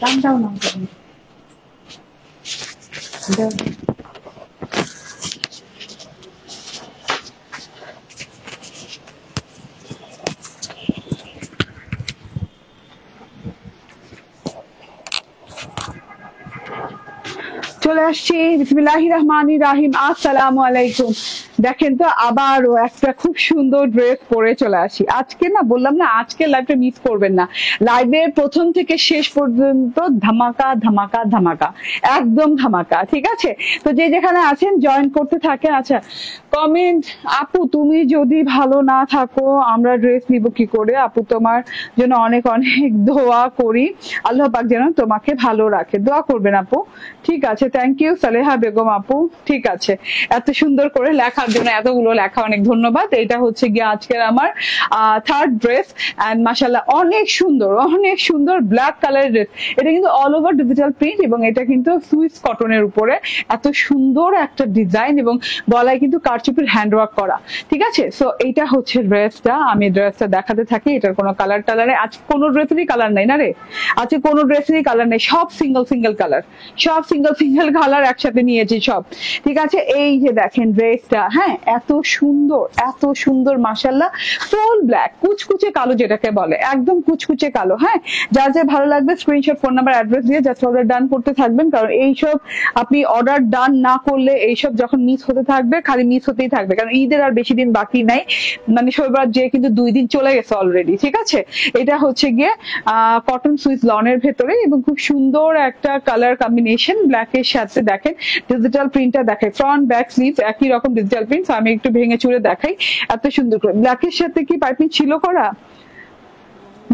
দাম দাও না দাও। চলে আসছি, বিসমিল্লাহির রহমানির রহিম। আসসালামু আলাইকুম। দেখেন তো আবারও একটা খুব সুন্দর ড্রেস পরে চলে আসি। আজকে না বললাম না, আজকে লাইভটা মিস করবেন না। লাইভের প্রথম থেকে শেষ পর্যন্ত ধামাকা ধামাকা ধামাকা, একদম ধামাকা। ঠিক আছে, তো যে যেখানে আছেন জয়েন করতে থাকেন। আচ্ছা কমেন্ট, আপু তুমি যদি ভালো না থাকো আমরা ড্রেস নিব কি করে? আপু তোমার জন্য অনেক অনেক দোয়া করি, আল্লাহ পাক যেন তোমাকে ভালো রাখে। দোয়া করবেন আপু। ঠিক আছে, থ্যাংক ইউ সালেহা বেগম আপু। ঠিক আছে, এত সুন্দর করে লেখার জন্য, এতগুলো লেখা, অনেক ধন্যবাদ। এটা হচ্ছে গিয়ে আজকের আমার থার্ড ড্রেস এন্ড মাশাআল্লাহ অনেক সুন্দর, অনেক সুন্দর ব্ল্যাক কালারের ড্রেস। এটা কিন্তু অল ওভার ডিজিটাল প্রিন্ট এবং এটা কিন্তু সুইস কটনের উপরে এত সুন্দর একটা ডিজাইন এবং গলায় কিন্তু কারচুপির হ্যান্ডওয়ার্ক করা। ঠিক আছে, সো এইটা হচ্ছে ড্রেসটা। আমি ড্রেসটা দেখাতে থাকি। এটার কোনো কালার টালারে আজকে কোনো ড্রেসেরই কালার নেই না রে, আজকে কোনো ড্রেসেরই কালার নেই, সব সিঙ্গেল সিঙ্গেল কালার, সব সিঙ্গেল সিঙ্গেল কালার একসাথে নিয়েছি সব। ঠিক আছে, এই যে দেখেন ড্রেসটা, হ্যাঁ এত সুন্দর, এত সুন্দর মাশাআল্লাহ। ফুল ব্ল্যাক, কুচকুচে কালো যেটাকে বলে, একদম কুচকুচে কালো। হ্যাঁ, যার যা ভালো লাগবে স্ক্রিনশট, ফোন নাম্বার, অ্যাড্রেস দিয়ে জাস্ট অর্ডার ডান করতে থাকবেন। কারণ এইসব আপনি অর্ডার ডান না করলে এইসব যখন মিস হতে থাকবে, খালি মিস হতেই থাকবে। কারণ ঈদের আর বেশি দিন বাকি নাই, মানে শনিবার যে কিন্তু 2 দিন চলে গেছে অলরেডি। ঠিক আছে, এটা হচ্ছে গিয়ে কটন সুইস লনের ভেতরে এবং খুব সুন্দর একটা কালার কম্বিনেশন ব্ল্যাকের সাথে। দেখেন ডিজিটাল প্রিন্টটা দেখে, ফ্রন্ট ব্যাক স্লিভ একই রকম ডিজিটাল প্রিন্ট। আমি একটু ভেঙে চুরে দেখাই, এত সুন্দর করে। ব্ল্যাকের সাথে কি পাইপিং ছিল করা,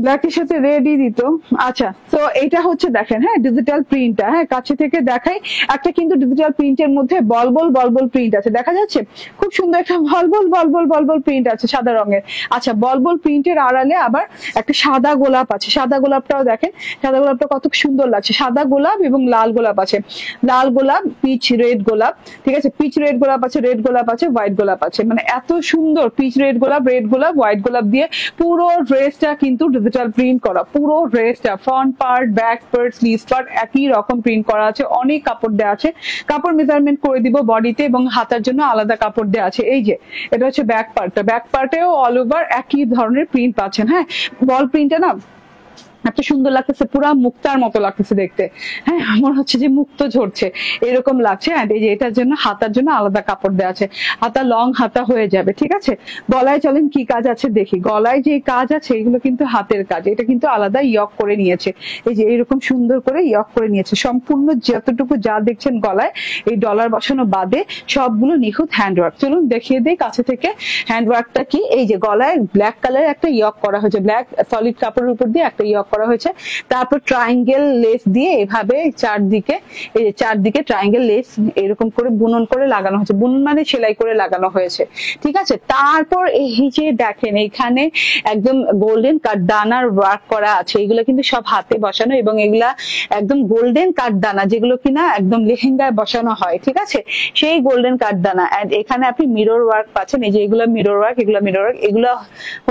ব্ল্যাকের সাথে রেডি দিত। আচ্ছা, তো এটা হচ্ছে দেখেন, হ্যাঁ ডিজিটাল প্রিন্টটা, হ্যাঁ কাছে থেকে দেখাই। একটা কিন্তু ডিজিটাল প্রিন্টের মধ্যে বলবল বলবল প্রিন্ট আছে, দেখা যাচ্ছে খুব সুন্দর একটা বলবল বলবল বলবল প্রিন্ট আছে সাদা রঙের। আচ্ছা, বলবল প্রিন্টের আড়ালে আবার একটা সাদা গোলাপ আছে। সাদা গোলাপটাও দেখেন, সাদা গোলাপটা কত সুন্দর লাগছে। সাদা গোলাপ এবং লাল গোলাপ আছে, লাল গোলাপ, পিচ রেড গোলাপ। ঠিক আছে, পিচ রেড গোলাপ আছে, রেড গোলাপ আছে, হোয়াইট গোলাপ আছে। মানে এত সুন্দর পিচ রেড গোলাপ, রেড গোলাপ, হোয়াইট গোলাপ দিয়ে পুরো ড্রেসটা কিন্তু ডিজিটাল প্রিন্ট করা। পুরো ড্রেসটা front part, back part, sleeve part একই রকম প্রিন্ট করা আছে। অনেক কাপড় দেওয়া আছে, কাপড় মেজারমেন্ট করে দিব বডিতে এবং হাতার জন্য আলাদা কাপড় দেওয়া আছে। এই যে এটা হচ্ছে ব্যাক পার্টটা, ব্যাক পার্টেও অল ওভার একই ধরনের প্রিন্ট পাচ্ছেন। হ্যাঁ, বল প্রিন্টে না এত সুন্দর লাগতেছে, পুরা মুক্তার মতো লাগতেছে দেখতে। হ্যাঁ, মনে হচ্ছে যে মুক্ত ঝরছে এরকম লাগছে। এন্ড এই যে এটার জন্য হাতার জন্য আলাদা কাপড় দেওয়া আছে, হাতা লং হাতা হয়ে যাবে, ঠিক আছে। গলায় চলেন কি কাজ আছে দেখি। গলায় যে কাজ আছে এগুলো কিন্তু হাতের কাজ, এটা কিন্তু আলাদা ইয়ক করে নিয়েছে। এই যে এরকম সুন্দর করে ইয়ক করে নিয়েছে। সম্পূর্ণ যতটুকু যা দেখছেন গলায় এই ডলার বসানো বাদে সবগুলো নিখুঁত হ্যান্ডওয়ার্ক। চলুন দেখিয়ে দিই কাছে থেকে হ্যান্ডওয়ার্কটা কি। এই যে গলায় ব্ল্যাক কালার একটা ইয়ক করা হয়েছে, ব্ল্যাক সলিড কাপড়ের উপর দিয়ে একটা ইয়ক করা হয়েছে। তারপর ট্রায়াঙ্গেল লেস দিয়ে এভাবে চারদিকে, এই যে চারদিকে ট্রায়াঙ্গেল লেস এরকম করে বুনন করে লাগানো হয়েছে, বুনন মানে সেলাই করে লাগানো হয়েছে, ঠিক আছে। তারপর এই যে দেখেন এখানে একদম গোল্ডেন কাঠদানার ওয়ার্ক করা আছে, এগুলো কিন্তু সব হাতে বসানো এবং এগুলা একদম গোল্ডেন কাঠদানা যেগুলো কিনা একদম লেহেঙ্গায় বসানো হয়, ঠিক আছে, সেই গোল্ডেন কাঠদানা। এন্ড এখানে আপনি মিরর ওয়ার্ক পাচ্ছেন, এই যে এগুলো মিরর ওয়ার্ক, এগুলো মিরর ওয়ার্ক, এগুলো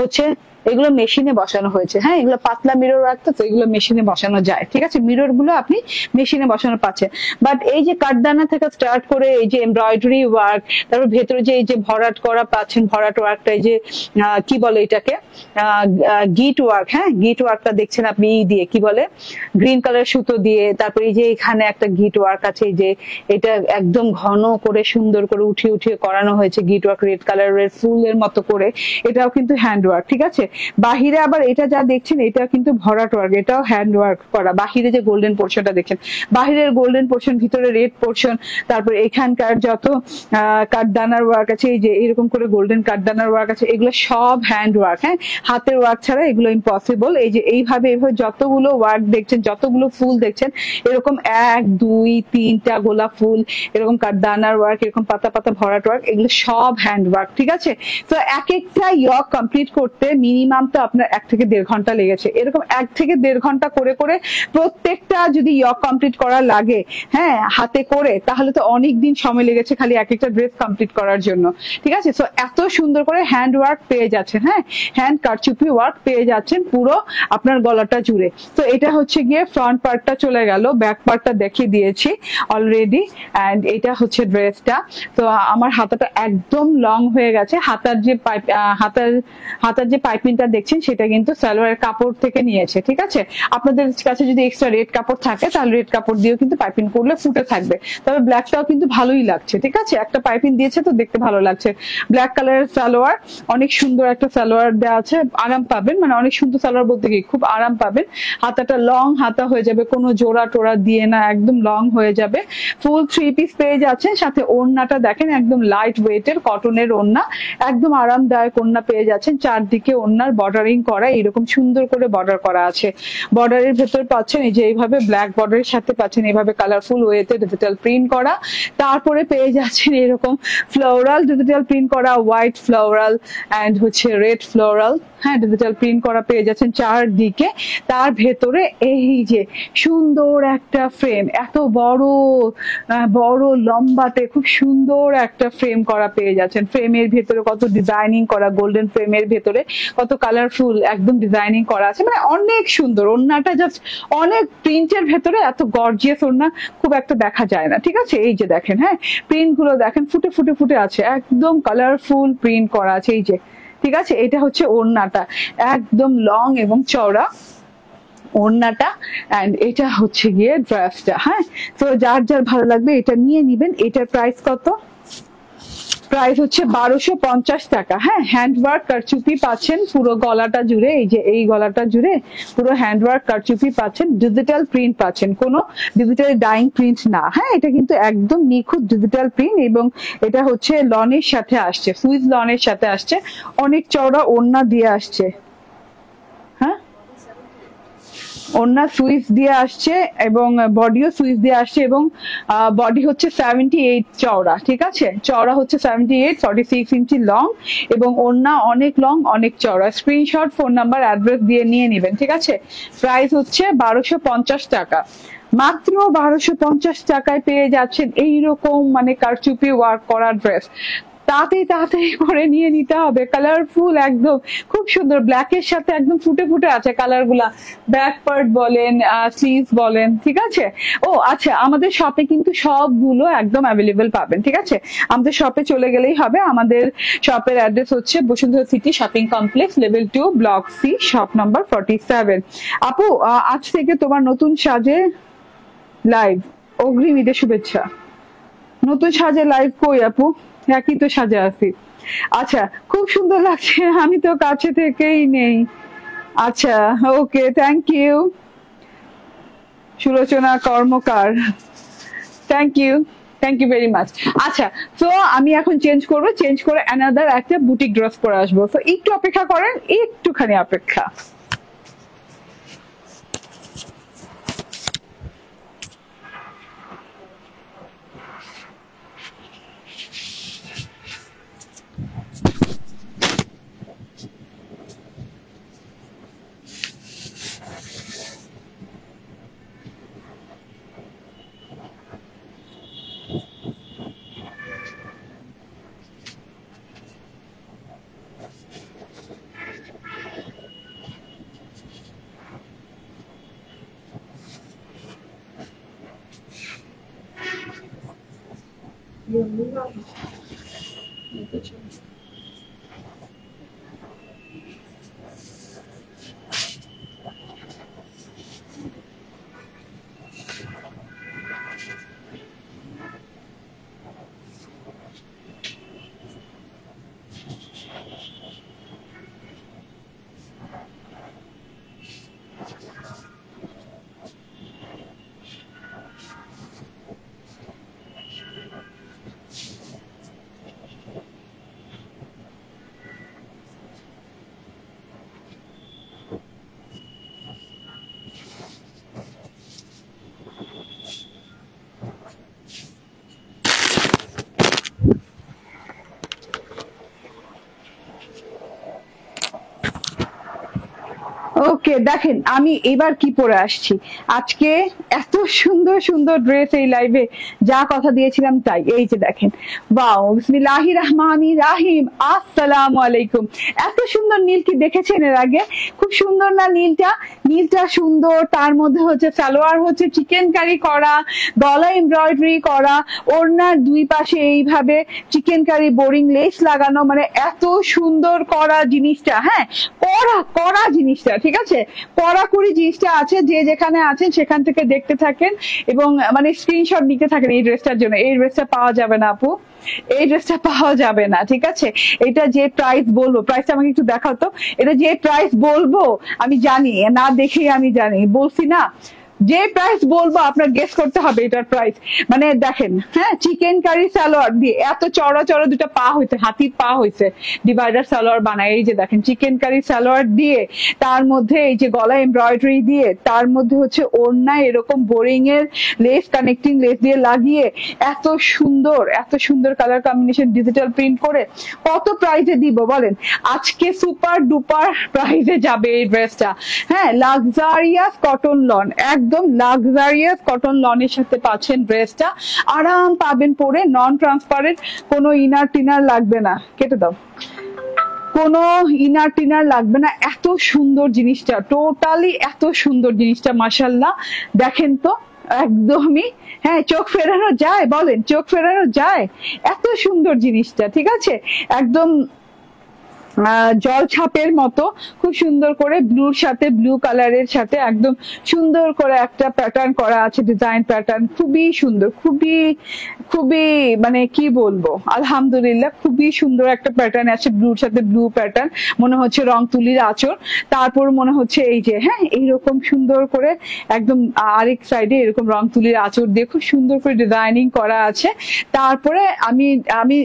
হচ্ছে এগুলো মেশিনে বসানো হয়েছে। হ্যাঁ, এগুলো পাতলা মিরর রাখতো তো এগুলো মেশিনে বসানো যায়, ঠিক আছে। মিরর গুলো আপনি মেশিনে বসানো পাচ্ছেন। বাট এই যে কাঠদানা থেকে স্টার্ট করে এই যে এমব্রয়ডারি ওয়ার্ক, তারপর ভেতরে যে এই যে ভরাট করা পাচ্ছেন, ভরাট ওয়ার্কটা, এই যে কি বলে এটাকে, গিট ওয়ার্ক। হ্যাঁ, গিট ওয়ার্কটা দেখছেন আপনি দিয়ে কি বলে, গ্রিন কালার সুতো দিয়ে। তারপরে এই যে এখানে একটা গিট ওয়ার্ক আছে, এই যে এটা একদম ঘন করে সুন্দর করে উঠিয়ে উঠিয়ে করানো হয়েছে গিট ওয়ার্ক, রেড কালারের ফুলের মতো করে। এটাও কিন্তু হ্যান্ড ওয়ার্ক, ঠিক আছে। বাহিরে আবার এটা যা দেখছেন এটা কিন্তু ভরাট ওয়ার্ক, এটাও হ্যান্ড ওয়ার্ক করা। বাহিরে যে গোল্ডেন পোর্শনটা দেখছেন, বাহিরের গোল্ডেন পোর্শন, ভিতরে রেড পোর্শন, তারপর এখানকার যত কাঠদানার ওয়ার্ক আছে, এই যে এরকম করে গোল্ডেন কাঠদানার ওয়ার্ক আছে, এগুলো সব হ্যান্ড ওয়ার্ক। হ্যাঁ, হাতের ওয়ার্ক ছাড়া এগুলো ইম্পসিবল। এই যে এইভাবে যতগুলো ওয়ার্ক দেখছেন, যতগুলো ফুল দেখছেন, এরকম 1 2 3টা গোলাপ ফুল, এরকম কাঠদানার ওয়ার্ক, এরকম পাতা পাতা ভরাট ওয়ার্ক, এগুলো সব হ্যান্ড ওয়ার্ক, ঠিক আছে। তো এক একটা ইয়ক কমপ্লিট করতে মিনিমাম তো আপনার 1 থেকে 1.5 ঘন্টা লেগেছে। এরকম 1 থেকে 1.5 ঘন্টা করে করে প্রত্যেকটা যদি ইয়ক কমপ্লিট করা লাগে, হ্যাঁ, হাতে করে, তাহলে তো অনেক দিন সময় লেগেছে খালি এক একটা ড্রেস কমপ্লিট করার জন্য, ঠিক আছে। তো এত সুন্দর করে হ্যান্ড ওয়ার্ক পেয়ে যাচ্ছেন, হ্যাঁ, হ্যান্ড কারচুপি ওয়ার্ক পেয়ে যাচ্ছেন পুরো আপনার গলাটা জুড়ে। তো এটা হচ্ছে গিয়ে ফ্রন্ট পার্টটা চলে গেল, ব্যাক পার্টটা দেখিয়ে দিয়েছি অলরেডি। এন্ড এটা হচ্ছে ড্রেসটা। তো আমার হাতাটা একদম লং হয়ে গেছে। হাতার যে হাতার যে পাইপিংটা দেখছেন সেটা কিন্তু সালোয়ারের কাপড় থেকে নিয়েছে, ঠিক আছে। আপনাদের কাছে যদি এক্সট্রা রেড কাপড় থাকে তাহলে রেড কাপড় দিয়েও কিন্তু পাইপিং করলে ফুটে থাকবে। তবে ব্ল্যাকটাও কিন্তু ভালোই লাগছে, ঠিক আছে। একটা পাইপিং দিয়েছে তো দেখতে ভালো লাগছে। ব্ল্যাক কালারের সালোয়ার, অনেক সুন্দর একটা সালোয়ার দেওয়া আছে, আরাম পাবেন, মানে অনেক সুন্দর সালোয়ার বলতে কি খুব আরাম পাবেন। হাতাটা লং হাতা হয়ে যাবে, কোনো জোড়া টোড়া দিয়ে না, একদম লং হয়ে যাবে। ফুল 3 পিস পেয়ে যাচ্ছেন। সাথে ওড়নাটা দেখেন একদম লাইট ওয়েটের কটনের ওড়না, একদম আরামদায়ক ওড়না পেয়ে যাচ্ছেন। চারদিকে ওড়নার বর্ডারিং করা, এরকম সুন্দর করে বর্ডার করা আছে। বর্ডারের ভেতর পাচ্ছেন এই যে এইভাবে ব্ল্যাক বর্ডারের সাথে পাচ্ছেন এইভাবে কালারফুল ওয়েতে ডিজিটাল প্রিন্ট করা। তারপরে পেয়ে যাচ্ছেন এরকম ফ্লোরাল ডিজিটাল প্রিন্ট করা, হোয়াইট ফ্লোরাল এন্ড হচ্ছে রেড ফ্লোরাল, হ্যাঁ, ডিজিটাল প্রিন্ট করা পেয়ে যাচ্ছেন চারদিকে। তার ভেতরে এই যে সুন্দর একটা ফ্রেম, এত বড় বড় লম্বাতে খুব সুন্দর একটা ফ্রেম করা পেয়ে যাচ্ছেন। ফ্রেমের ভেতরে কত ডিজাইনিং করা, গোল্ডেন ফ্রেমের ভেতরে কত কালারফুল একদম ডিজাইনিং করা আছে, মানে অনেক সুন্দর। ওড়নাটা জাস্ট অনেক প্রিন্টের ভেতরে এত গর্জিয়াস ওড়না খুব একটা দেখা যায় না, ঠিক আছে। এই যে দেখেন, হ্যাঁ, প্রিন্ট গুলো দেখেন ফুটে ফুটে ফুটে আছে, একদম কালারফুল প্রিন্ট করা আছে, এই যে, ঠিক আছে। এটা হচ্ছে ওড়নাটা, একদম লং এবং চওড়া ওড়নাটা। এন্ড এটা হচ্ছে গিয়ে ড্রেসটা। হ্যাঁ, তো যার যার ভালো লাগবে এটা নিয়ে নিবেন। এটার প্রাইস কত? প্রাইস হচ্ছে 1250 টাকা। হ্যাঁ, হ্যান্ডওয়ার্ক কারচুপি পাচ্ছেন পুরো গলাটা জুড়ে, এই যে এই গলাটা জুড়ে পুরো হ্যান্ডওয়ার্ক কারচুপি পাচ্ছেন, ডিজিটাল প্রিন্ট পাচ্ছেন, কোনো ডিজিটাল ডাইং প্রিন্ট না। হ্যাঁ, এটা কিন্তু একদম নিখুঁত ডিজিটাল প্রিন্ট এবং এটা হচ্ছে লনের সাথে আসছে, সুইস লনের সাথে আসছে, অনেক চওড়া ওড়না দিয়ে আসছে। হ্যাঁ, ওড়না সুইচ দিয়ে আসছে এবং বডিও সুইচ দিয়ে আসছে এবং বডি হচ্ছে 78 চওড়া, ঠিক আছে। চওড়া হচ্ছে 78, 46 ইঞ্চি লং এবং ওড়না অনেক লং অনেক চওড়া। স্ক্রিনশট, ফোন নাম্বার, অ্যাড্রেস দিয়ে নিয়ে নেবেন, ঠিক আছে। প্রাইস হচ্ছে 1250 টাকা। মাত্র 1250 টাকায় পেয়ে যাচ্ছেন এইরকম মানে কারচুপি ওয়ার্ক করা ড্রেস। তাড়াতাড়ি তাড়াতাড়ি করে নিয়ে নিতে হবে। কালারফুল একদম, খুব সুন্দর, ব্ল্যাকের সাথে একদম ফুটে ফুটে আছে কালার গুলা, ব্যাক পার্ট বলেন, স্লিভস বলেন, ঠিক আছে। ও আচ্ছা, আমাদের শপে কিন্তু সবগুলো একদম অ্যাভেলেবেল পাবেন, ঠিক আছে। আমাদের শপে চলে গেলেই হবে। আমাদের শপের অ্যাড্রেস হচ্ছে Bashundhara city shopping complex, level 2, block C, shop number 47। আপু, আজ থেকে তোমার নতুন সাজে লাইভ, অগ্রিম ঈদের শুভেচ্ছা। নতুন সাজে লাইভ কই আপু? একই তো সাজে আছি। আচ্ছা, খুব সুন্দর লাগছে, আমি তো কাছে থেকেই নেই। আচ্ছা, okay, thank you Sulochana Karmakar, thank you, thank you very much. আচ্ছা, তো আমি এখন চেঞ্জ করবো, চেঞ্জ করে অ্যানাদার একটা বুটিক ড্রেস পরে আসবো। তো একটু অপেক্ষা করেন, একটুখানি অপেক্ষা। ওকে, দেখেন আমি এবার কি পরে আসছি। আজকে এত সুন্দর সুন্দর ড্রেস এই লাইভে, যা কথা দিয়েছিলাম তাই। এই যে দেখেন, ওয়াও, বিসমিল্লাহির রহমানির রহিম, আসসালামু আলাইকুম। এত সুন্দর নীল কি দেখেছেন এর আগে? খুব সুন্দর না নীলটা? নীলটা সুন্দর, তার মধ্যে হচ্ছে সালোয়ার হচ্ছে চিকেন কারি করা, গলা এমব্রয়ডারি করা, ওড়নার দুই পাশে এইভাবে চিকেন কারি বোরিং লেস লাগানো, মানে এত সুন্দর করা জিনিসটা। হ্যাঁ, করা করা জিনিসটা, ঠিক আছে, কড়াকড়ি জিনিসটা আছে। যে যেখানে আছেন সেখান থেকে দেখতে থাকেন এবং মানে স্ক্রিনশট নিতে থাকেন এই ড্রেসটার জন্য। এই ড্রেসটা পাওয়া যাবে না আপু, এই ড্রেসটা পাওয়া যাবে না, ঠিক আছে। এটা যে প্রাইস বলবো, প্রাইসটা আমাকে একটু দেখাও তো। এটা যে প্রাইস বলবো আমি জানি, না দেখেই আমি জানি, বলছি না, যে প্রাইস বলবো আপনার গেস করতে হবে এটার প্রাইস। মানে দেখেন, হ্যাঁ, চিকেন কারি সালোয়ার দিয়ে এত চড়া চড়া দুটা পা হইছে, হাতির পা হইছে, ডিভাইডার সালোয়ার বানায়। এই যে দেখেন, চিকেন কারি সালোয়ার দিয়ে, তার মধ্যে এই যে গলা এমব্রয়ডারি দিয়ে, তার মধ্যে হচ্ছে ওড়না এরকম বোরিং এর লেস, কানেক্টিং লেস দিয়ে লাগিয়ে, এত সুন্দর এত সুন্দর কালার কম্বিনেশন ডিজিটাল প্রিন্ট করে কত প্রাইসে দিব বলেন? আজকে সুপার ডুপার প্রাইসে যাবে এই ড্রেসটা। হ্যাঁ, লাক্সারিয়াস কটন লন, একদম লাক্সারিয়াস কটন লনের সাথে পাচ্ছেন ড্রেসটা। আরাম পাবেন পরে, নন ট্রান্সপারেন্ট, কোনো ইনার টিনার লাগবে না। কেটে দাও, কোনো ইনার টিনার লাগবে না। এত সুন্দর জিনিসটা, টোটালি এত সুন্দর জিনিসটা, মাশাআল্লাহ। দেখেন তো, একদমই, হ্যাঁ, চোখ ফেরানো যায় বলেন? চোখ ফেরানো যায়, এত সুন্দর জিনিসটা, ঠিক আছে। একদম জল ছাপের মতো খুব সুন্দর করে ব্লুর সাথে, ব্লু কালারের সাথে একদম সুন্দর করে একটা প্যাটার্ন করা আছে, ডিজাইন প্যাটার্ন, খুবই সুন্দর, খুবই খুবই মানে কি বলবো, আলহামদুলিল্লাহ, খুবই সুন্দর একটা প্যাটার্ন আছে, ব্লুর সাথে ব্লু প্যাটার্ন, মনে হচ্ছে রং তুলির আঁচড়। তারপর মনে হচ্ছে এই যে, হ্যাঁ, এইরকম সুন্দর করে একদম আরেক সাইডে এরকম রং তুলির আঁচড় দিয়ে খুব সুন্দর করে ডিজাইনিং করা আছে। তারপরে আমি আমি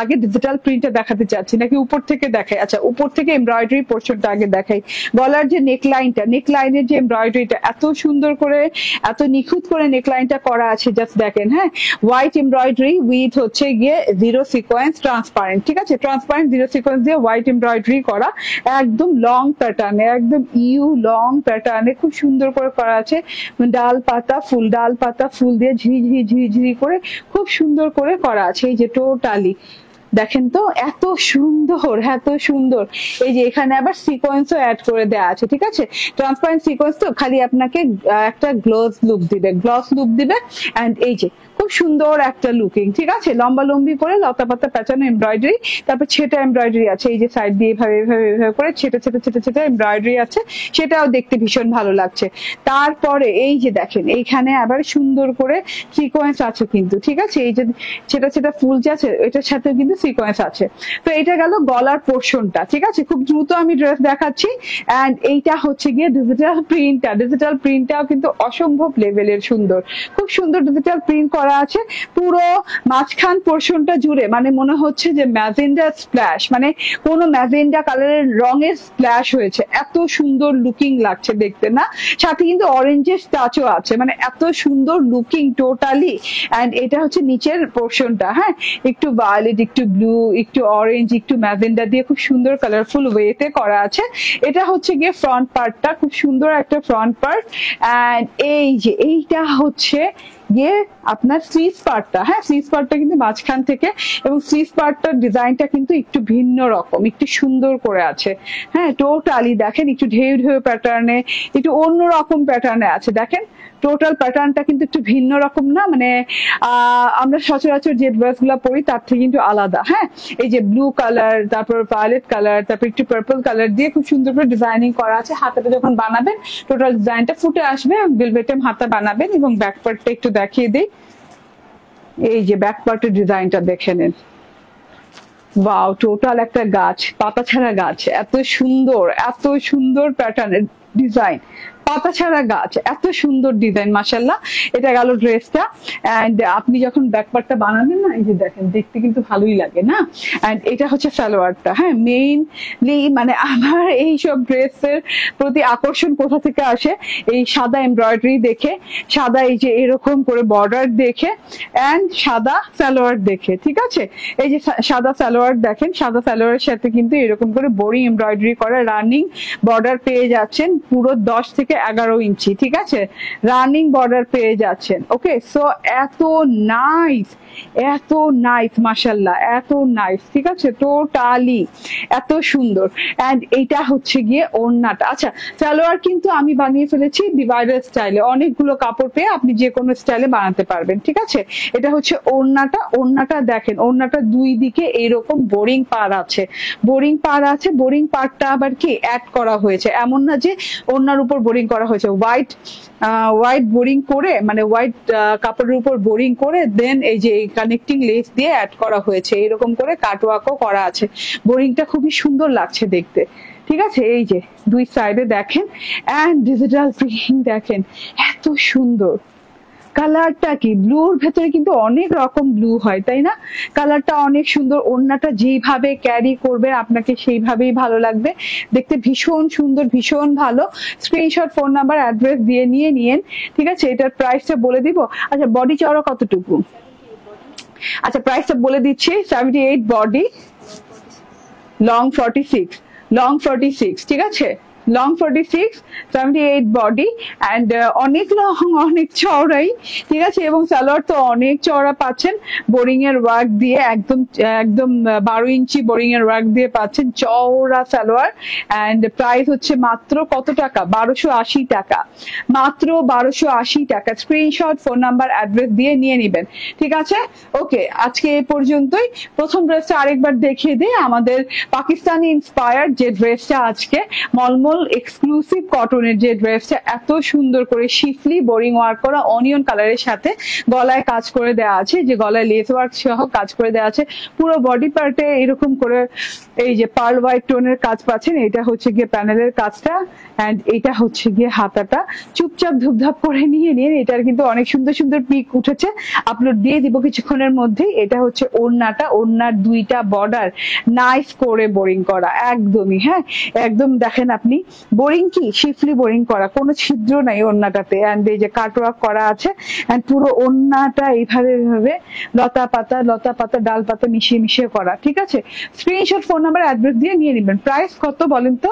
আগে ডিজিটাল প্রিন্টটা দেখাতে চাচ্ছি, নাকি উপর থেকে দেখাই? আচ্ছা, উপর থেকে এমব্রয়ডারি পোর্শনটা আগে দেখাই। গলার যে নেকলাইনটা, নেকলাইনের যে এমব্রয়ডারিটা এত সুন্দর করে, এত নিখুঁত করে নেকলাইনটা করা আছে, জাস্ট দেখেন। হ্যাঁ, হোয়াইট এমব্রয়ডারি উইথ হচ্ছে গিয়ে জিরো সিকোয়েন্স ট্রান্সপারেন্ট, ঠিক আছে, ট্রান্সপারেন্ট জিরো সিকোয়েন্স দিয়ে হোয়াইট এমব্রয়ডারি করা, একদম লং প্যাটার্নে, একদম ইউ লং প্যাটার্নে খুব সুন্দর করে করা আছে। ডাল পাতা ফুল, ডাল পাতা ফুল দিয়ে ঝিরি ঝিরি ঝিরি ঝিরি করে খুব সুন্দর করে করা আছে। এই যে টোটালি দেখেন তো এত সুন্দর, এত সুন্দর। এই যে এখানে আবার সিকোয়েন্সও অ্যাড করে দেওয়া আছে, ঠিক আছে। ট্রান্সপারেন্ট সিকোয়েন্স তো খালি আপনাকে একটা গ্লস লুক দিবে এন্ড এই যে খুব সুন্দর একটা লুকিং, ঠিক আছে। লম্বা লম্বি করে লতা পাতা প্যাটার্ন এমব্রয়ডারি, তারপর ছেটা এমব্রয়ডারি আছে, এই যে সাইড দিয়ে এভাবে এভাবে এভাবে করে ছেটা এমব্রয়ডারি আছে, সেটাও দেখতে ভীষণ ভালো লাগছে। তারপরে এই যে দেখেন এইখানে আবার সুন্দর করে সিকোয়েন্স আছে কিন্তু, ঠিক আছে। এই যে ছেটা ফুল যে আছে এটার সাথে কিন্তু সিকোয়েন্স আছে। তো এটা গেল গলার পোর্শনটা, ঠিক আছে। খুব দ্রুত আমি ড্রেস দেখাচ্ছি। এন্ড এইটা হচ্ছে গিয়ে ডিজিটাল প্রিন্টটাও কিন্তু অসম্ভব লেভেলের সুন্দর, খুব সুন্দর ডিজিটাল প্রিন্ট করা আছে পুরো মাঝখান পোর্শনটা জুড়ে। মানে মনে হচ্ছে যে ম্যাজেন্ডা স্প্ল্যাশ, মানে কোন ম্যাজেন্ডা কালারের রঙের স্প্ল্যাশ হয়েছে, এত সুন্দর লুকিং লাগছে দেখতে না। সাথে কিন্তু অরেঞ্জের টাচও আছে, মানে এত সুন্দর লুকিং টোটালি। এন্ড এটা হচ্ছে নিচের পোর্শনটা, হ্যাঁ, একটু ভায়োলেট, একটু ব্লু, একটু অরেঞ্জ, একটু ম্যাজেন্ডা দিয়ে খুব সুন্দর কালারফুল ওয়েতে করা আছে। এটা হচ্ছে গিয়ে ফ্রন্ট পার্টটা, খুব সুন্দর একটা ফ্রন্ট পার্ট। এন্ড এই যে এইটা হচ্ছে গিয়ে আপনার স্লিভ পার্টটা, হ্যাঁ, স্লিভ পার্টটা কিন্তু মাঝখান থেকে, এবং স্লিভ পার্টটার ডিজাইনটা কিন্তু একটু ভিন্ন রকম, একটু সুন্দর করে আছে, হ্যাঁ। টোটালি দেখেন একটু ঢেউ ঢেউ প্যাটার্নে, একটু অন্যরকম প্যাটার্নে আছে। দেখেন টোটাল প্যাটার্নটা কিন্তু একটু ভিন্ন রকম না, মানে আমরা সচরাচর যে ড্রেস গুলা পরি তার থেকে কিন্তু আলাদা, হ্যাঁ। এই যে ব্লু কালার, তারপর ভায়োলেট কালার, তারপর একটু পার্পল কালার দিয়ে খুব সুন্দর করে ডিজাইনিং করা আছে। হাতাটা যখন বানাবেন টোটাল ডিজাইনটা ফুটে আসবে, ভেলভেটেম হাতা বানাবেন। এবং ব্যাক পার্টটা একটু দেখিয়ে দিই, এই যে ব্যাক পার্টের ডিজাইনটা দেখে নেন। ওয়াও, টোটাল একটা গাছ, পাতা ছাড়া গাছ, এত সুন্দর প্যাটার্নের ডিজাইন, পাতা ছাড়া গাছ, এত সুন্দর ডিজাইন, মাশাআল্লাহ। এটা গেল ড্রেসটা। এন্ড আপনি যখন ব্যাকপার্টটা বানাবেন না, এই যে দেখেন দেখতে কিন্তু ভালোই লাগে না। এন্ড এটা হচ্ছে সালোয়ারটা, হ্যাঁ। মেইনলি মানে আমার এইসব ড্রেসের প্রতি আকর্ষণ কোথা থেকে আসে, এই সাদা এমব্রয়ডারি দেখে, সাদা এই যে এরকম করে বর্ডার দেখে, এন্ড সাদা সালোয়ার দেখে, ঠিক আছে। এই যে সাদা সালোয়ার দেখেন, সাদা সালোয়ারের সাথে কিন্তু এরকম করে বোরিং এমব্রয়ডারি করা রানিং বর্ডার পেয়ে যাচ্ছেন, পুরো 10 থেকে 11 ইঞ্চি, ঠিক আছে, রানিং বর্ডার পেয়ে যাচ্ছেন। ওকে, সো এত নাইস মাশাআল্লাহ, এত নাইস, ঠিক আছে, টোটালি এত সুন্দর। এন্ড এইটা হচ্ছে গিয়ে ওড়নাটা। আচ্ছা, সালোয়ার কিন্তু আমি বানিয়ে ফেলেছি ডিভাইডার স্টাইলে, অনেকগুলো কাপড় পেয়ে আপনি যে কোনো স্টাইলে বানাতে পারবেন, ঠিক আছে। এটা হচ্ছে ওড়নাটা দেখেন, ওড়নাটা দুই দিকে এইরকম বোরিং পার আছে, বোরিং পারটা আবার কি অ্যাড করা হয়েছে, এমন না যে ওড়নার উপর বোরিং করা হয়েছে, হোয়াইট বোরিং করে, মানে হোয়াইট কাপড়ের উপর বোরিং করে দেন এই যে কানেক্টিং লেস দিয়ে অ্যাড করা হয়েছে, এরকম করে কাটওয়ার্কও করা আছে। বোরিংটা খুবই সুন্দর লাগছে দেখতে, ঠিক আছে। এই যে দুই সাইডে দেখেন, এন্ড ডিজিটাল প্রিন্ট দেখেন, এত সুন্দর। কালারটা কি, ব্লুর ভেতরে কিন্তু অনেক রকম ব্লু হয়, তাই না? কালারটা অনেক সুন্দর। ওড়নাটা যেইভাবে ক্যারি করবে আপনাকে সেইভাবেই ভালো লাগবে দেখতে, ভীষণ সুন্দর, ভীষণ ভালো। স্ক্রিনশট, ফোন নাম্বার, অ্যাড্রেস দিয়ে নিয়েন, ঠিক আছে। এটার প্রাইসটা বলে দিব। আচ্ছা, বডি চওড়া কতটুকু? আচ্ছা, প্রাইসটা বলে দিচ্ছি। 78 বডি, লং 46, ঠিক আছে, লং 46, 78 বডি, অ্যান্ড অনেক লং, অনেক চওড়াই, ঠিক আছে। এবং সালোয়ার তো অনেক চওড়া পাচ্ছেন, বোরিং এর ওয়ার্ক দিয়ে, একদম 12 ইঞ্চি বোরিং এর ওয়ার্ক দিয়ে পাচ্ছেন চওড়া সালোয়ার। অ্যান্ড প্রাইস হচ্ছে মাত্র কত টাকা? 1280 টাকা, মাত্র 1280 টাকা। স্ক্রিনশট, ফোন নাম্বার, অ্যাড্রেস দিয়ে নিয়ে নিবেন, ঠিক আছে। ওকে, আজকে এই পর্যন্তই। প্রথম ড্রেসটা আরেকবার দেখিয়ে দিই, আমাদের পাকিস্তানি ইন্সপায়ার্ড যে ড্রেসটা আজকে, মলমল এক্সক্লুসিভ কটনের যে ড্রেসটা, এত সুন্দর করে শিফলি বোরিং ওয়ার্ক করা, অনিয়ন কালারের সাথে গলায় কাজ করে দেওয়া আছে, যে গলায় লেস ওয়ার্ক সহ কাজ করে দেওয়া আছে। পুরো বডি পার্টে এরকম করে এই যে পার্ল হোয়াইট টোনের কাজ পাচ্ছেন। এটা হচ্ছে গিয়ে প্যানেলের কাজটা, এন্ড এটা হচ্ছে গিয়ে হাতাটা। চুপচাপ ধুপধাপ করে নিয়ে নিন, এটার কিন্তু অনেক সুন্দর সুন্দর পিক উঠেছে, আপলোড দিয়ে দিব কিছুক্ষণের মধ্যেই। এটা হচ্ছে ওড়নাটা, ওড়নার দুইটা বর্ডার নাইস করে বোরিং করা, একদমই, হ্যাঁ, একদম দেখেন আপনি, বোরিং কি শিফলি বোরিং করা, কোনো ছিদ্র নাই ওড়নাটাতে। এন্ড এই যে কাটওয়ার্ক করা আছে, এন্ড পুরো ওড়নাটা এইভাবে লতা পাতা ডাল পাতা মিশিয়ে করা, ঠিক আছে। স্ক্রিনশট, ফোন নাম্বার, অ্যাড্রেস দিয়ে নিয়ে নেবেন। প্রাইস কত বলেন তো?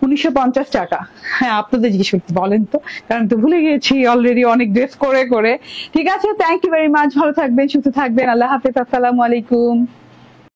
1950 টাকা। হ্যাঁ, আপনাদের জিজ্ঞেস করতে বলেন তো, কারণ তো ভুলে গিয়েছি অলরেডি অনেক ড্রেস করে। ঠিক আছে, থ্যাংক ইউ ভেরি মাচ। ভালো থাকবেন, সুস্থ থাকবেন, আল্লাহ হাফেজ, আসসালামু আলাইকুম।